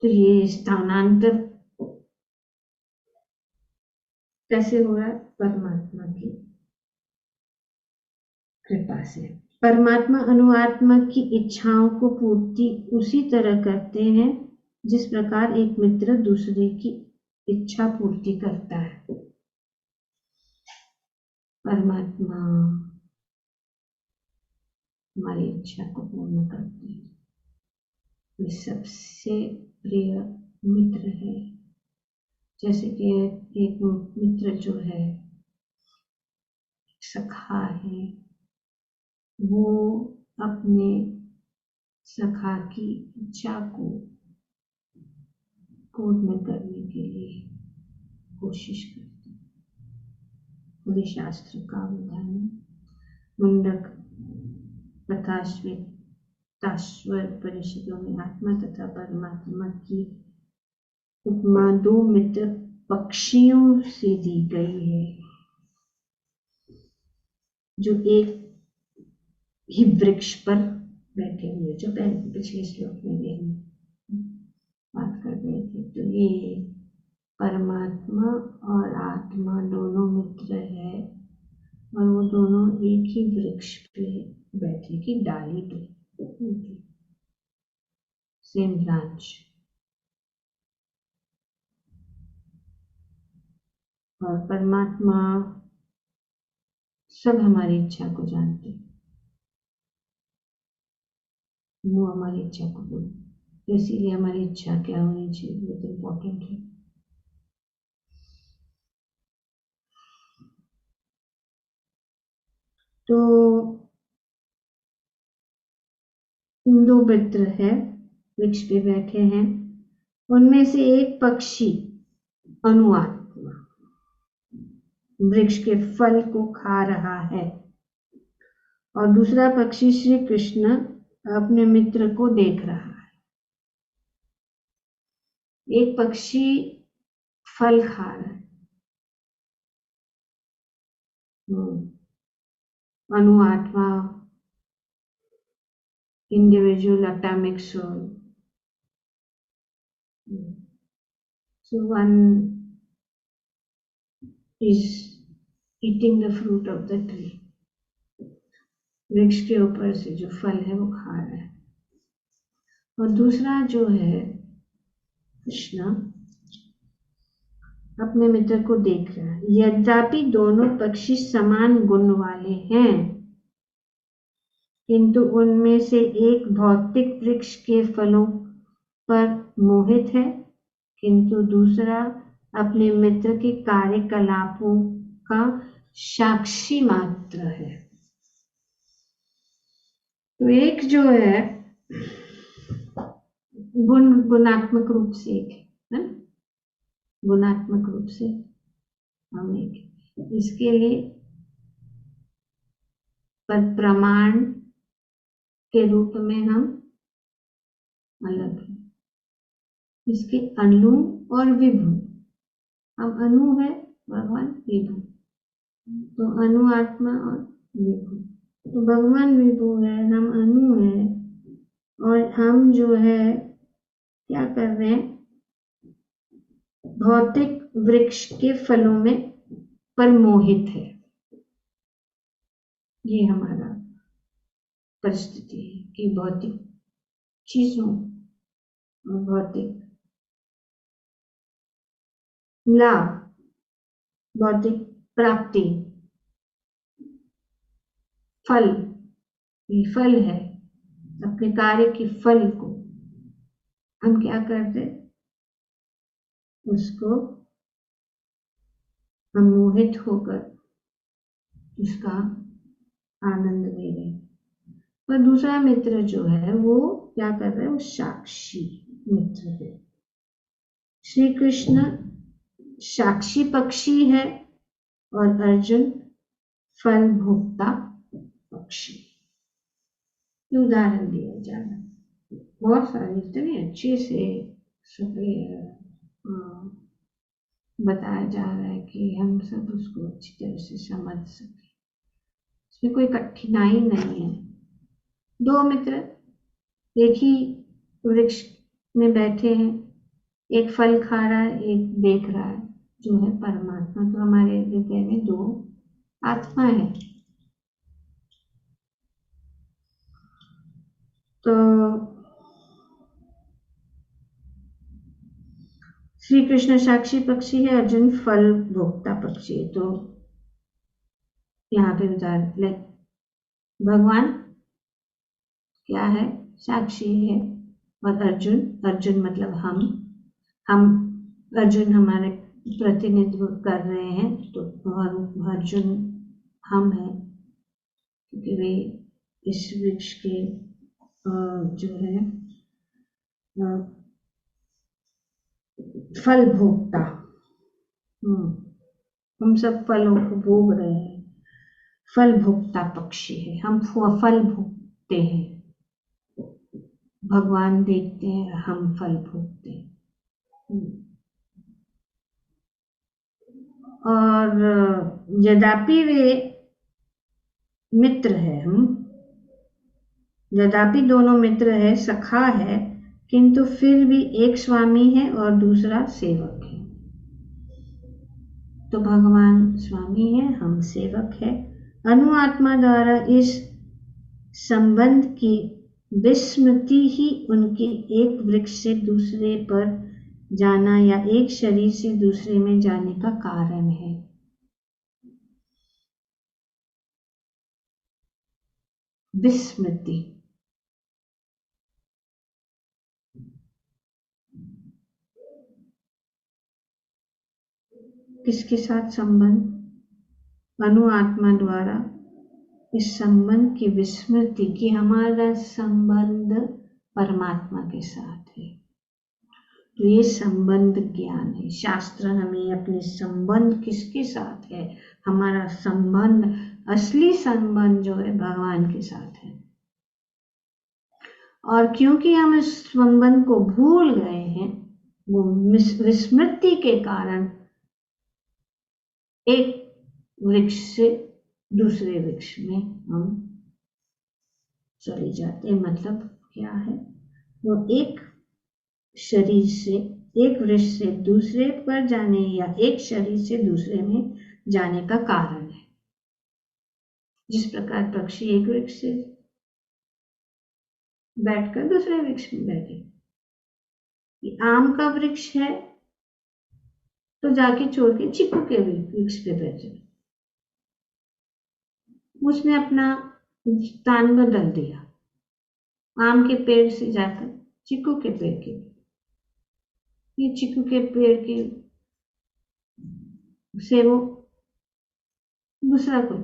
तो ये स्थानांतर कैसे हो रहा है? परमात्मा की कृपा से। परमात्मा अनुआत्मा की इच्छाओं को पूर्ति उसी तरह करते हैं जिस प्रकार एक मित्र दूसरे की इच्छा पूर्ति करता है। परमात्मा हमारी इच्छा को पूर्ण करते हैं। वे सबसे प्रिय मित्र है। जैसे कि एक मित्र जो है, सखा है, वो अपने सखा की इच्छा को पूर्ण करने के लिए कोशिश करते हैं। पूरे शास्त्र का विधान मुंडक तथा श्वेताश्वर परिषदों में आत्मा तथा परमात्मा की उपमा दो मित्र पक्षियों से दी गई है, जो एक ही वृक्ष पर बैठे हुए, जो पिछले श्लोक में भी हम बात कर रहे थे। तो ये परमात्मा और आत्मा दोनों मित्र है और वो दोनों एक ही वृक्ष पे बैठे, की डाली पे, सेम ब्रांच। और परमात्मा सब हमारी इच्छा को जानते हैं, वो हमारी इच्छा को बोले, तो इसीलिए हमारी इच्छा क्या होनी चाहिए, बहुत इम्पोर्टेंट है। तो दो मित्र है, वृक्ष पे बैठे हैं, उनमें से एक पक्षी अनुआत्मा वृक्ष के फल को खा रहा है और दूसरा पक्षी श्री कृष्ण अपने मित्र को देख रहा है। एक पक्षी फल खा रहा है, अनुआत्मा, individual atomic soul. So one is eating the fruit of the tree. वृक्ष के ऊपर से जो फल है वो खा रहा है, और दूसरा जो है कृष्ण अपने मित्र को देख रहा है। यद्यपि दोनों पक्षी समान गुण वाले हैं, किंतु उनमें से एक भौतिक वृक्ष के फलों पर मोहित है, किंतु दूसरा अपने मित्र के कार्यकलापों का साक्षी मात्र है। तो एक जो है गुणात्मक रूप से एक है, गुणात्मक रूप से हम एक, इसके लिए पर प्रमाण के रूप में हम अलग हैं। इसके अनु और विभु, हम अनु है, भगवान विभु, तो अनु आत्मा और विभु। तो भगवान विभु है, हम अनु है, और हम जो है क्या कर रहे हैं, भौतिक वृक्ष के फलों में पर मोहित है। ये हमारा परिस्थिति है कि भौतिक चीजों और भौतिक लाभ, भौतिक प्राप्ति, फल, ये फल है, अपने कार्य के फल को हम क्या करते, उसको हम मोहित होकर उसका आनंद ले रहे। पर दूसरा मित्र जो है वो क्या कर रहा है, वो साक्षी मित्र है। श्री कृष्ण साक्षी पक्षी है और अर्जुन फल भोक्ता पक्षी। उदाहरण दिया जा रहा है, बहुत सारे इतने अच्छे से बताया जा रहा है कि हम सब उसको अच्छी तरह से समझ सके। इसमें कोई कठिनाई नहीं है। दो मित्र एक ही वृक्ष में बैठे हैं, एक फल खा रहा है, एक देख रहा है, जो है परमात्मा। तो हमारे हृदय में दो आत्मा है। तो श्री कृष्ण साक्षी पक्षी है, अर्जुन फल भोक्ता पक्षी है। तो यहाँ पे उदाहरण लाइक भगवान क्या है, साक्षी है, और अर्जुन मतलब हम अर्जुन हमारे प्रतिनिधित्व कर रहे हैं। तो अर्जुन हम हैं, क्योंकि वे इस वृक्ष के जो है फल भोक्ता, हम सब फलों को भोग रहे हैं। फल भोक्ता पक्षी है, हम फल भोगते हैं। भगवान देखते हैं, हम फल भोगते हैं। और यद्यपि वे मित्र है, यद्यपि दोनों मित्र है, सखा है, किंतु फिर भी एक स्वामी है और दूसरा सेवक है। तो भगवान स्वामी है, हम सेवक है। अनुआत्मा द्वारा इस संबंध की विस्मृति ही उनके एक वृक्ष से दूसरे पर जाना या एक शरीर से दूसरे में जाने का कारण है। विस्मृति, किसके साथ संबंध? अनुआत्मा द्वारा इस संबंध की विस्मृति कि हमारा संबंध परमात्मा के साथ है। तो ये संबंध ज्ञान है। शास्त्र हमें अपने संबंध किसके साथ है, हमारा संबंध, असली संबंध जो है भगवान के साथ है। और क्योंकि हम इस संबंध को भूल गए हैं, वो विस्मृति के कारण एक वृक्ष से दूसरे वृक्ष में हम चले जाते हैं। मतलब क्या है, वो एक शरीर से, एक वृक्ष से दूसरे पर जाने या एक शरीर से दूसरे में जाने का कारण है। जिस प्रकार पक्षी एक वृक्ष से बैठकर दूसरे वृक्ष में बैठे। ये आम का वृक्ष है तो जाके छोड़ के चीकू के वृक्ष पे बैठे, उसने अपना स्थान बदल दिया। आम के पेड़ से जाकर चीकू के पेड़ के, ये चीकू के पेड़ के से वो दूसरा कोई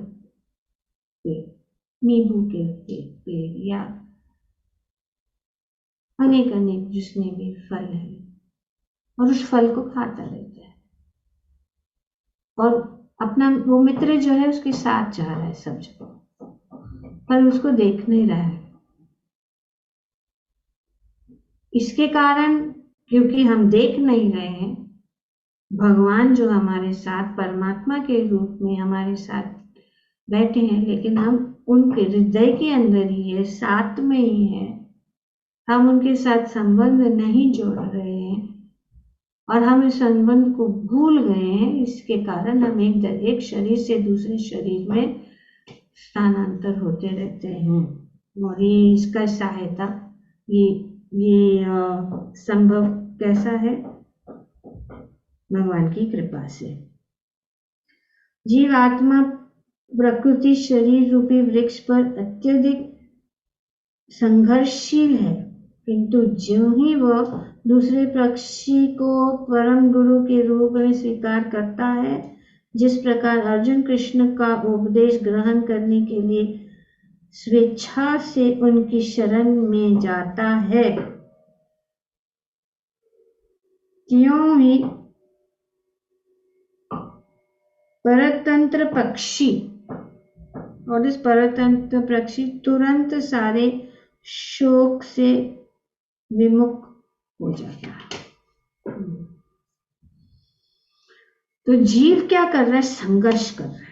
पेड़, नींबू के पेड़ या अनेक जिसमें भी फल है, और उस फल को खाता रहता है। और अपना वो मित्र जो है उसके साथ जा रहा है सब जगह, पर उसको देख नहीं रहा है। इसके कारण, क्योंकि हम देख नहीं रहे हैं, भगवान जो हमारे साथ परमात्मा के रूप में हमारे साथ बैठे हैं, लेकिन हम उनके हृदय के अंदर ही है, साथ में ही है, हम उनके साथ संबंध नहीं जोड़ रहे हैं और हम इस संबंध को भूल गए हैं। इसके कारण हम एक शरीर से दूसरे शरीर में स्थानांतर होते रहते हैं। और ये इसका सहायता, ये संभव कैसा है? भगवान की कृपा से। जीव आत्मा प्रकृति शरीर रूपी वृक्ष पर अत्यधिक संघर्षशील है, किंतु ज्यों ही वह दूसरे पक्षी को परम गुरु के रूप में स्वीकार करता है, जिस प्रकार अर्जुन कृष्ण का उपदेश ग्रहण करने के लिए स्वेच्छा से उनकी शरण में जाता है, त्यों ही परतंत्र पक्षी, और इस परतंत्र पक्षी तुरंत सारे शोक से विमुख हो जाता है। तो जीव क्या कर रहा है? संघर्ष कर रहा है।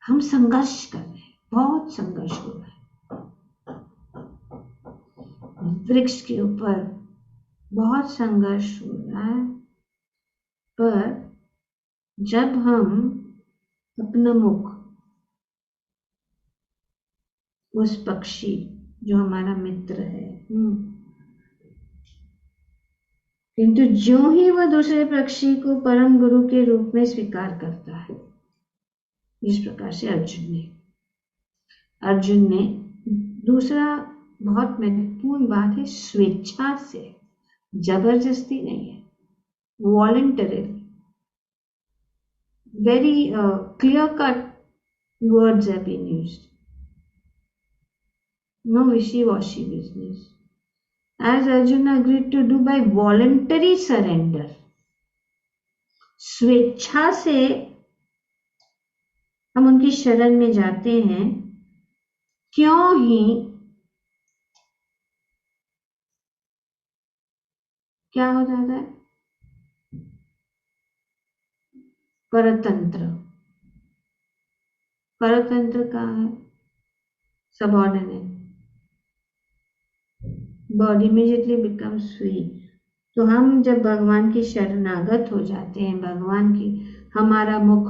हम संघर्ष कर रहे हैं, बहुत संघर्ष हो रहा है। वृक्ष के ऊपर बहुत संघर्ष हो रहा है, पर जब हम अपना मुख उस पक्षी जो हमारा मित्र है, किंतु जो ही वह दूसरे पक्षी को परम गुरु के रूप में स्वीकार करता है, इस प्रकार से अर्जुन ने दूसरा बहुत महत्वपूर्ण बात है, स्वेच्छा से, जबरदस्ती नहीं है, voluntary, very clear-cut words have been used. No wishy-washy business. As Arjuna agreed to do by voluntary surrender. स्वेच्छा से हम उनकी शरण में जाते हैं, क्यों ही क्या हो जाता है? परतंत्र। परतंत्र कहाँ है? Subordinate. Body immediately becomes free. तो हम जब भगवान की शरणागत हो जाते हैं, भगवान की, हमारा मुख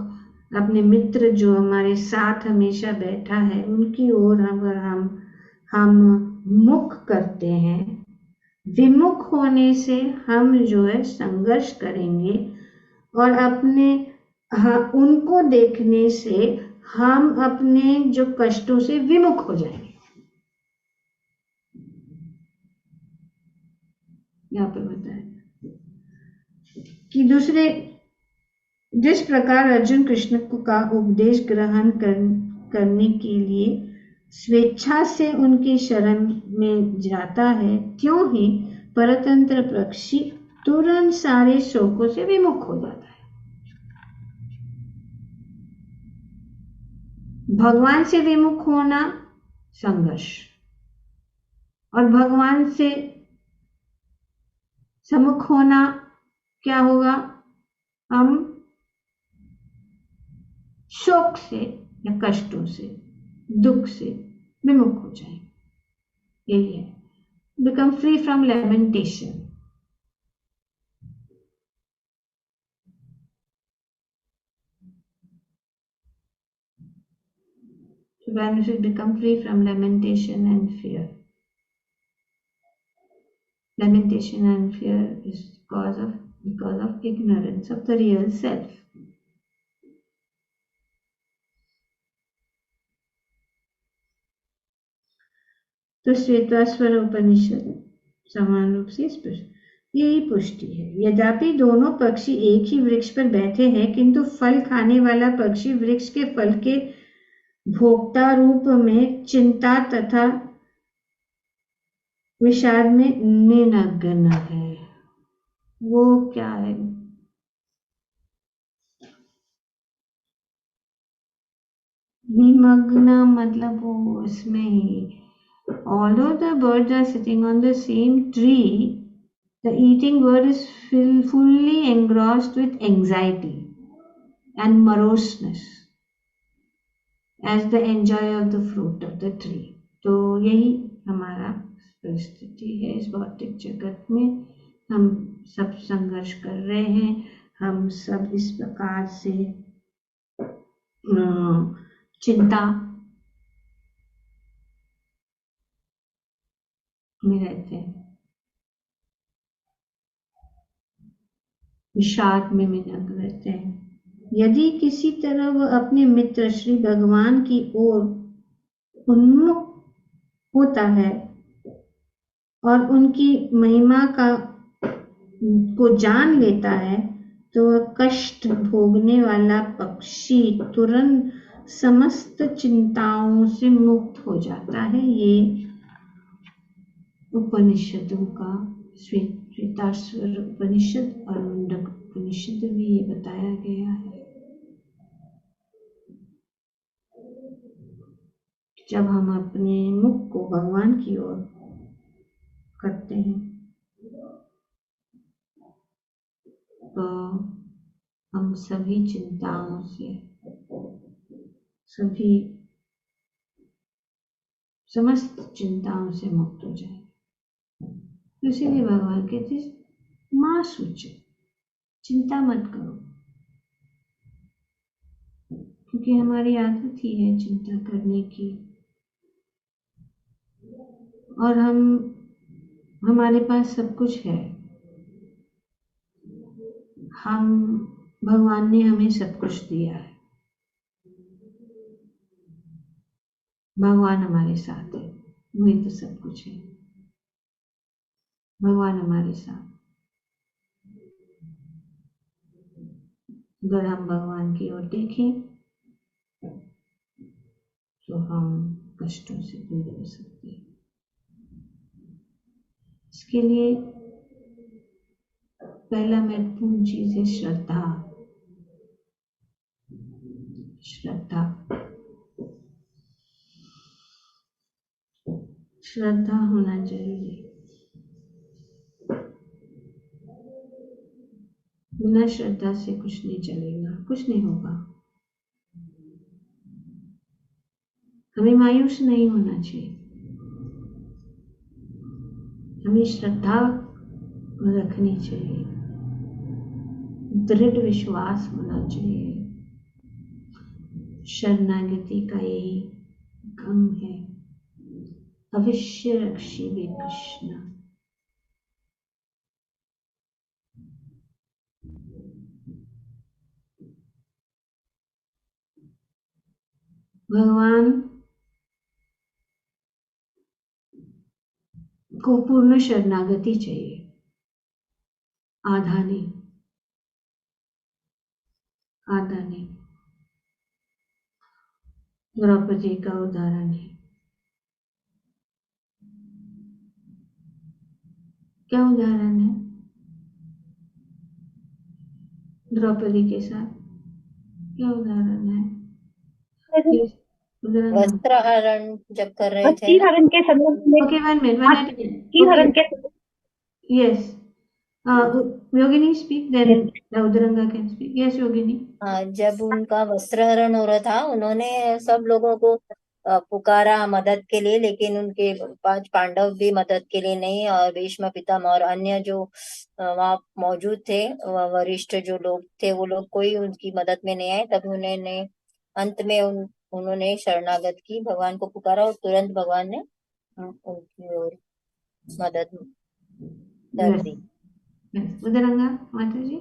अपने मित्र जो हमारे साथ हमेशा बैठा है उनकी ओर हम मुख करते हैं, विमुख होने से हम जो है संघर्ष करेंगे और अपने उनको देखने से हम अपने जो कष्टों से विमुख हो जाएंगे। यहाँ पर बताया कि दूसरे जिस प्रकार अर्जुन कृष्ण का उपदेश ग्रहण करने के लिए स्वेच्छा से उनकी शरण में जाता है, त्यों ही परतंत्र पक्षी तुरंत सारे शोकों से विमुख हो जाता है। भगवान से विमुख होना संघर्ष, और भगवान से सम्मुख होना क्या होगा? हम शोक से या कष्टों से, दुख से विमुख हो जाएंगे। यही है, become free from lamentation. When we should become free from lamentation and fear. Lamentation and fear is because of ignorance of the real self. तो श्वेताश्वर उपनिषद समान रूप से यही पुष्टि है। यद्यपि दोनों पक्षी एक ही वृक्ष पर बैठे हैं, किंतु फल खाने वाला पक्षी वृक्ष के फल के भोक्ता रूप में चिंता तथा विषाद में निमग्न है। वो क्या है? निमग्न मतलब वो इसमें ही, although the birds are sitting on the same tree, the eating bird is fully engrossed with anxiety and moroseness as the enjoyer of the fruit of the tree. तो यही हमारा परिस्थिति है इस भौतिक जगत में। हम सब संघर्ष कर रहे हैं, हम सब इस प्रकार से चिंता में रहते हैं, विषाद में निमग्न रहते हैं। यदि किसी तरह वह अपने मित्र श्री भगवान की ओर उन्मुख होता है और उनकी महिमा को जान लेता है, तो वह कष्ट भोगने वाला पक्षी तुरंत समस्त चिंताओं से मुक्त हो जाता है। ये उपनिषदों का श्वेताश्वर उपनिषद और मुंडक उपनिषद में ये बताया गया है। जब हम अपने मुख को भगवान की ओर करते हैं तो हम सभी चिंताओं से, सभी समस्त चिंताओं से मुक्त हो जाएंगे। इसीलिए भगवान कहते हैं माँ सूचे, चिंता मत करो, क्योंकि हमारी आदत ही है चिंता करने की। और हमारे पास सब कुछ है, भगवान ने हमें सब कुछ दिया है, भगवान हमारे साथ है, वही तो सब कुछ है, भगवान हमारे साथ। अगर हम भगवान की ओर देखें तो हम कष्टों से दूर हो सकते हैं। इसके लिए पहला महत्वपूर्ण चीज है श्रद्धा। श्रद्धा श्रद्धा होना जरूरी है। बिना श्रद्धा से कुछ नहीं चलेगा, कुछ नहीं होगा। हमें मायूस नहीं होना चाहिए, हमें श्रद्धा रखनी चाहिए, दृढ़ विश्वास होना चाहिए। शरणागति का यही अंग है, अवश्य रक्षिबे कृष्ण। भगवान को पूर्ण शरणागति चाहिए, आधा नहीं, आधा नहीं। द्रौपदी का उदाहरण है, क्या उदाहरण है द्रौपदी के साथ, क्या उदाहरण है? ये उदाहरण वस्त्रहरण जब कर रहे थे बच्ची ना। हरण के समय में Okay, one minute. बच्ची हरण Okay, के yes. Yogini speak, then Raudaranga can speak. Yes, Yogini. हाँ, जब उनका वस्त्रहरण हो रहा था, उन्होंने सब लोगों को पुकारा मदद के लिए, लेकिन उनके 5 पांडव भी मदद के लिए नहीं, और भीष्म पितामह और अन्य जो वहाँ मौजूद थे, वरिष्ठ जो लोग थे, वो लोग कोई उनकी मदद में नहीं आए। तभी उन्होंने अंत में उन्होंने शरणागत की, भगवान को पुकारा, और तुरंत भगवान ने उनकी ओर मदद कर Yes. दी। Yes. Udaranga, Mataji.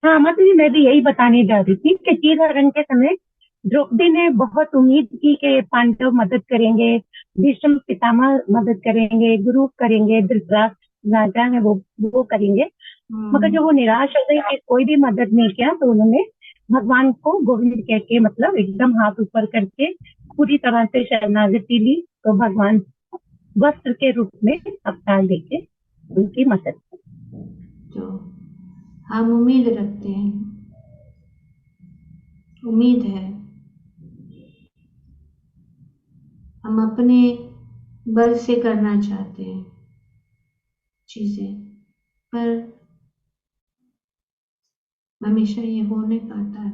हाँ माता जी, मैं भी यही बताने जा रही थी कि चीर हरण के समय द्रौपदी ने बहुत उम्मीद की कि पांडव मदद करेंगे, भीष्म पितामह मदद करेंगे, गुरु करेंगे, धृतराष्ट्र राजा है वो करेंगे। मगर जब वो निराश हो गई कि कोई भी मदद नहीं किया, तो उन्होंने भगवान को गोविंद कह के, मतलब एकदम हाथ ऊपर करके पूरी तरह से शरणागति ली। तो भगवान वस्त्र के रूप में अवतार लेके उनकी मदद की। तो हम उम्मीद रखते हैं, उम्मीद है, हम अपने बल से करना चाहते हैं चीजें, पर हमेशा ये हो नहीं पाता है।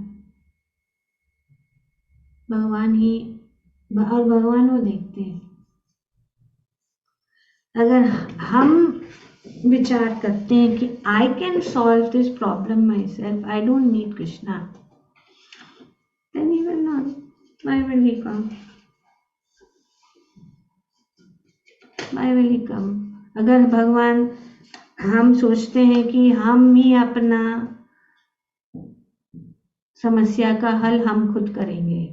भगवान ही, और भगवान वो देखते हैं। अगर हम विचार करते हैं कि I can solve this problem myself, I don't need Krishna, then he will not, why will he come, why will he come. अगर भगवान, हम सोचते हैं कि हम ही अपना समस्या का हल हम खुद करेंगे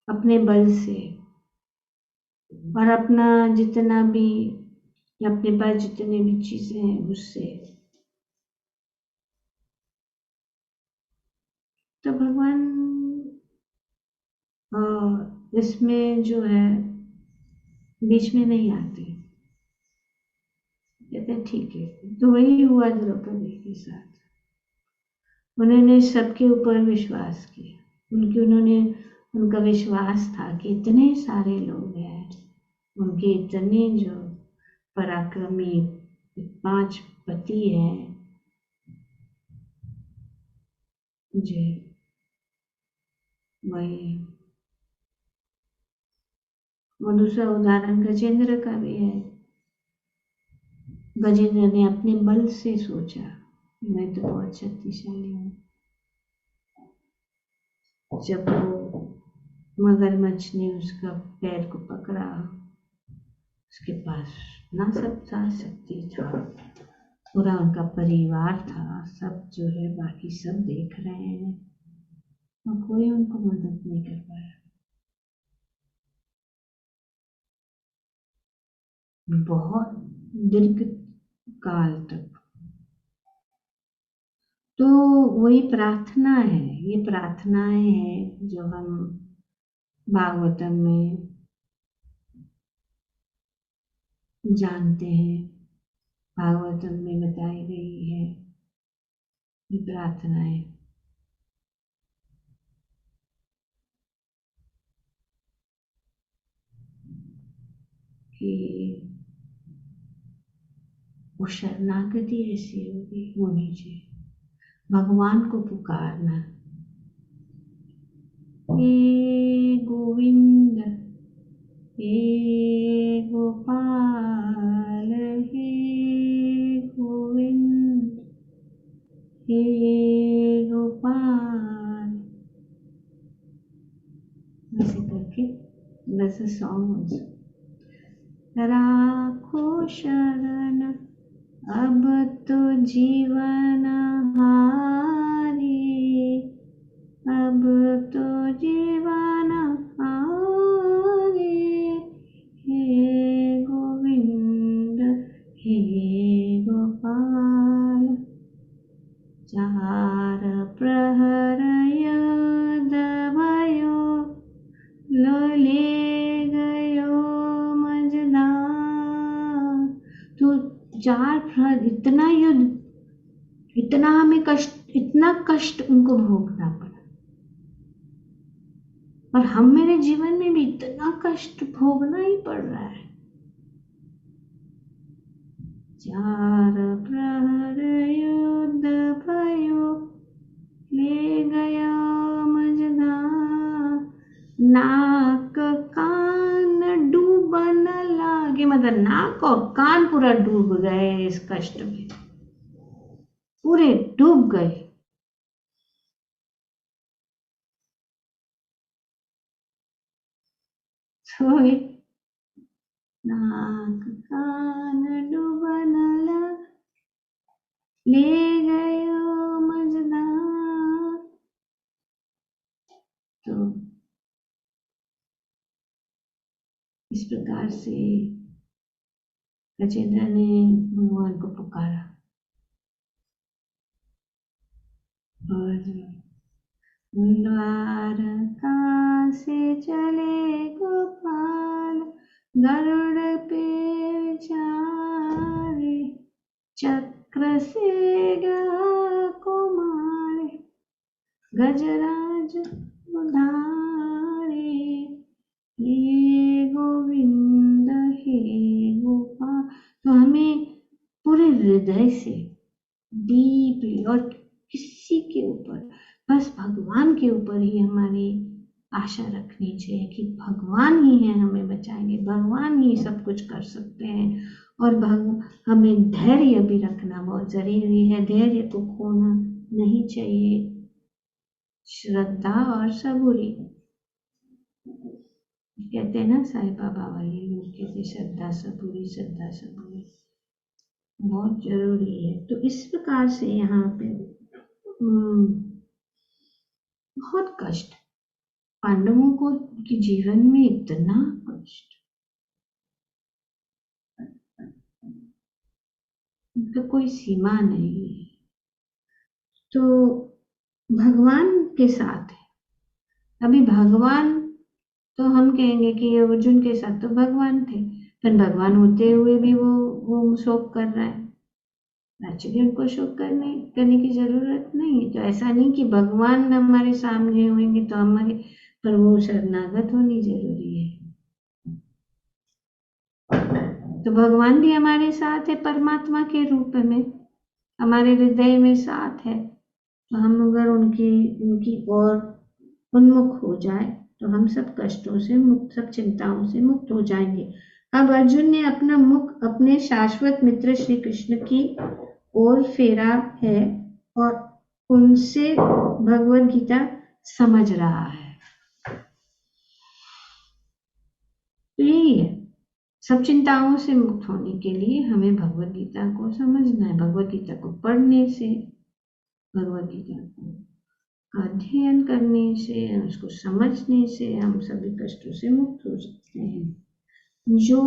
अपने बल से, और अपना जितना भी, अपने पास जितने भी चीजें हैं उससे, तो भगवान इसमें जो है बीच में नहीं आते, कहते हैं ठीक है। तो वही हुआ द्रौपदी के साथ, उन्होंने सबके ऊपर विश्वास किया, उन्होंने उनका विश्वास था कि इतने सारे लोग हैं, उनके इतने जो पराक्रमी 5 पति हैं, जी वही। और दूसरा उदाहरण गजेंद्र का भी है। गजेंद्र ने अपने बल से सोचा मैं तो बहुत शक्तिशाली हूँ। जब वो मगरमच्छ ने उसका पैर को पकड़ा, उसके पास ना सब था, शक्ति था, पूरा उनका परिवार था, सब जो है बाकी सब देख रहे हैं और कोई उनको मदद नहीं कर पाया। बहुत दीर्घ काल तक। तो वही प्रार्थना है, ये प्रार्थनाएं हैं जो हम भागवतम में जानते हैं, भागवतम में बताई गई है ये प्रार्थनाएं। कि वो शरणागति ऐसी होनी चाहिए, भगवान को पुकारना, हे गोविंद, हे गोपाल, हे गोविंद, हे गोपाल, ऐसे करके वैसे सॉन्ग राखो शरण अब तो जीवन हारी, अब तो जीवन हारी, हे गोविंद, हे गोपाल, 4 प्रहर युद्ध भयो, ले गयो मजदार। तो 4 प्रहर, इतना युद्ध, इतना हमें कष्ट, इतना कष्ट उनको भोगना पड़ा। और हम मेरे जीवन में भी इतना कष्ट भोगना ही पड़ रहा है। 4 प्रहर युद्ध भयो, ले गया मजदार, नाक कान डूबन लागे, मतलब नाक और कान पूरा डूब गए इस कष्ट में, पूरे डूब गए। तो नाक कान डूबन ले गयो मजदार। तो इस प्रकार से गजेंद्र ने भगवान को पुकारा और द्वारका से चले गोपाल, गरुड़ पे चारे, चक्र से ग्रह को मारे, गजराज उधारे, हे गोविंद, हे गोपाल। तो हमें पूरे हृदय से डीपली, और किसी के ऊपर, बस भगवान के ऊपर ही हमारी आशा रखनी चाहिए कि भगवान ही है, हमें बचाएंगे, भगवान ही सब कुछ कर सकते हैं। और हमें धैर्य भी रखना बहुत जरूरी है, धैर्य को खोना नहीं चाहिए। श्रद्धा और सबूरी, कहते हैं ना साईं बाबा वाले लोग कहते, श्रद्धा सबूरी, श्रद्धा सबूरी बहुत जरूरी है। तो इस प्रकार से यहाँ पे बहुत कष्ट, पांडवों को के जीवन में इतना कष्ट, उनका कोई सीमा नहीं है। तो भगवान के साथ है। अभी भगवान, तो हम कहेंगे कि अर्जुन के साथ तो भगवान थे, पर भगवान होते हुए भी वो शोक कर रहा है। एक्चुअली उनको शोक करने की जरूरत नहीं है। तो ऐसा नहीं कि भगवान हमारे सामने होंगे तो हमारे पर वो शरणागत होनी जरूरी है। तो भगवान भी हमारे साथ है परमात्मा के रूप में, हमारे हृदय में साथ है। तो हम अगर उनकी ओर उन्मुख हो जाए तो हम सब कष्टों से मुक्त, सब चिंताओं से मुक्त हो जाएंगे। अब अर्जुन ने अपना मुख अपने शाश्वत मित्र श्री कृष्ण की ओर फेरा है और उनसे भगवद गीता समझ रहा है। तो यही है, सब चिंताओं से मुक्त होने के लिए हमें भगवद गीता को समझना है। भगवद गीता को पढ़ने से, भगवद गीता को अध्ययन करने से, उसको समझने से हम सभी कष्टों से मुक्त हो सकते हैं। जो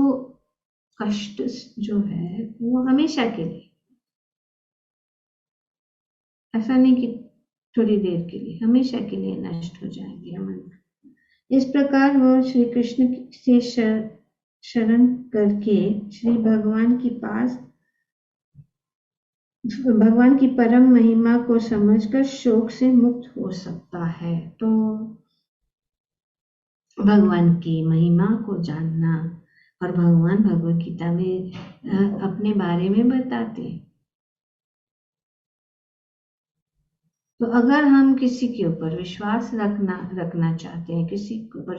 कष्ट जो है वो हमेशा के लिए, ऐसा नहीं कि थोड़ी देर के लिए, हमेशा के लिए नष्ट हो जाएंगे हमारे। इस प्रकार वह श्री कृष्ण से शरण करके श्री भगवान के पास भगवान की परम महिमा को समझकर शोक से मुक्त हो सकता है। तो भगवान की महिमा को जानना, और भगवान भगवद गीता में अपने बारे में बताते हैं। तो अगर हम किसी के ऊपर विश्वास रखना चाहते हैं, किसी के ऊपर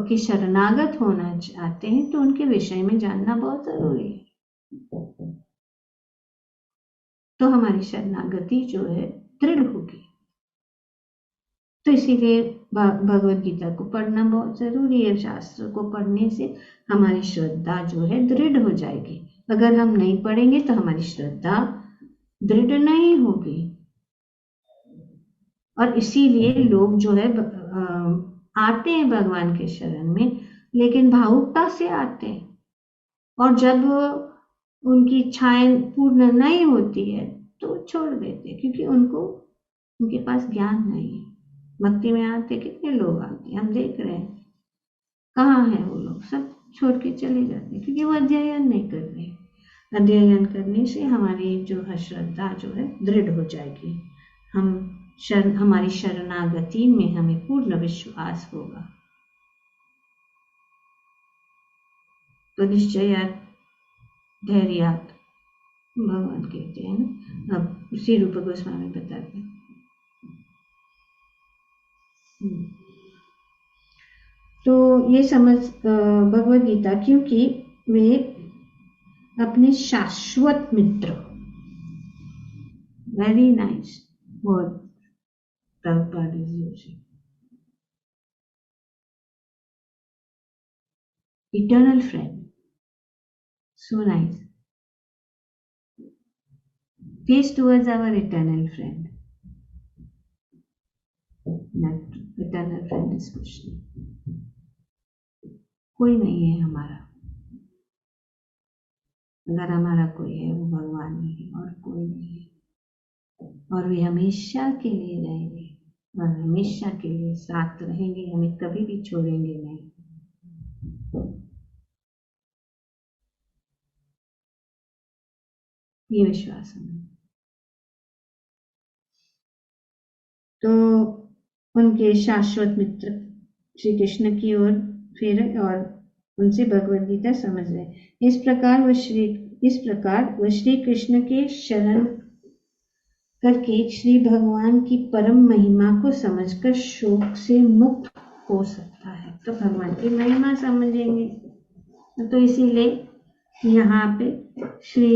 की शरणागत होना चाहते हैं, तो उनके विषय में जानना बहुत जरूरी है। तो हमारी शरणागति जो है दृढ़ होगी। तो इसीलिए भगवद गीता को पढ़ना बहुत जरूरी है। शास्त्र को पढ़ने से हमारी श्रद्धा जो है दृढ़ हो जाएगी। अगर हम नहीं पढ़ेंगे तो हमारी श्रद्धा दृढ़ नहीं होगी। और इसीलिए लोग जो है आते हैं भगवान के शरण में, लेकिन भावुकता से आते हैं, और जब उनकी इच्छाएं पूर्ण नहीं होती है तो छोड़ देते, क्योंकि उनके पास ज्ञान नहीं है। भक्ति में आते कितने लोग आते हैं, हम देख रहे हैं, कहाँ है वो लोग, सब छोड़ के चले जाते हैं, क्योंकि वो अध्ययन नहीं कर रहे। अध्ययन करने से हमारी जो है श्रद्धा जो है दृढ़ हो जाएगी। हमारी शरणागति में हमें पूर्ण विश्वास होगा। तो निश्चयात् धैर्यात् भगवान कहते हैं ना। अब श्री रूप गोस्वामी बताते हैं। तो ये समझ भगवद गीता, क्योंकि वे अपने शाश्वत मित्र, very nice word Prabhupada is using, eternal friend, so nice, face towards our eternal friend. That eternal friend is Krishna. कोई नहीं है हमारा, अगर हमारा कोई है वो भगवान ही है, और कोई नहीं है। और वे हमेशा के लिए रहेंगे और हमेशा के लिए साथ रहेंगे, हमें कभी भी छोड़ेंगे नहीं। ये विश्वास हमें। तो उनके शाश्वत मित्र श्री कृष्ण की ओर फिर और उनसे भगवद गीता समझ रहे। इस प्रकार वह श्री कृष्ण के शरण करके श्री भगवान की परम महिमा को समझकर शोक से मुक्त हो सकता है। तो भगवान की महिमा समझेंगे। तो इसीलिए यहाँ पे श्री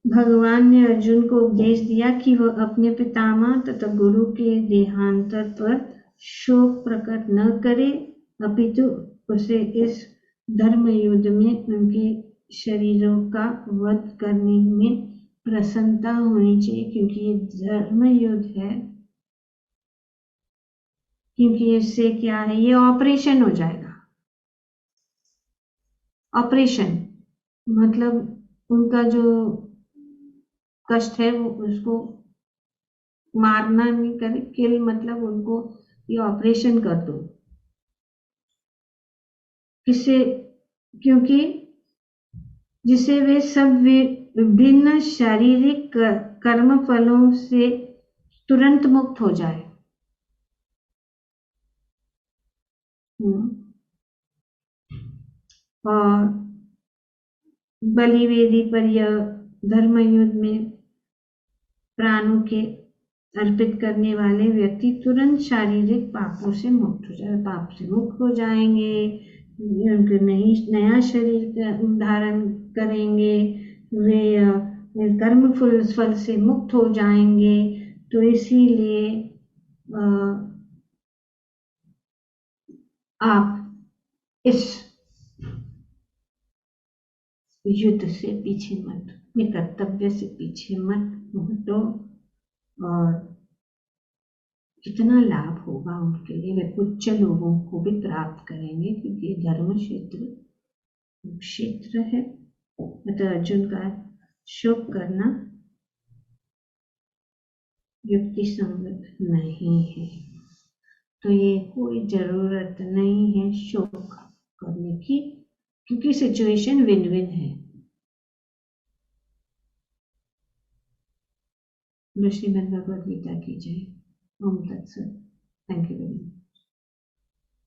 भगवान ने अर्जुन को उपदेश दिया कि वह अपने पितामह तथा गुरु के देहांतर पर शोक प्रकट न करे, अपितु उसे इस धर्म युद्ध में उनके शरीरों का वध करने में प्रसन्नता होनी चाहिए, क्योंकि ये धर्म युद्ध है। क्योंकि इससे क्या है, ये ऑपरेशन हो जाएगा। ऑपरेशन मतलब उनका जो कष्ट है वो उसको मारना नहीं करे, किल मतलब उनको ये ऑपरेशन कर दो। किसे, क्योंकि जिसे वे सब विभिन्न शारीरिक कर्म फलों से तुरंत मुक्त हो जाए। और बलिवेदी पर यह धर्म युद्ध में प्राणों के अर्पित करने वाले व्यक्ति तुरंत शारीरिक पापों से मुक्त हो जाए, पाप से मुक्त हो जाएंगे, उनके नया शरीर धारण करेंगे, वे कर्म फल से मुक्त हो जाएंगे। तो इसीलिए आप इस युद्ध से पीछे मत, अपने कर्तव्य से पीछे मत हटो। और कितना लाभ होगा उनके लिए, वे उच्च लोगों को भी प्राप्त करेंगे, क्योंकि धर्म क्षेत्र है। मतलब अर्जुन का शोक करना युक्ति संगत नहीं है। तो ये कोई जरूरत नहीं है शोक करने की, क्योंकि सिचुएशन विन विन है। श्रीमद् भगवद गीता की जय। ओम तत्सत। Thank you very much.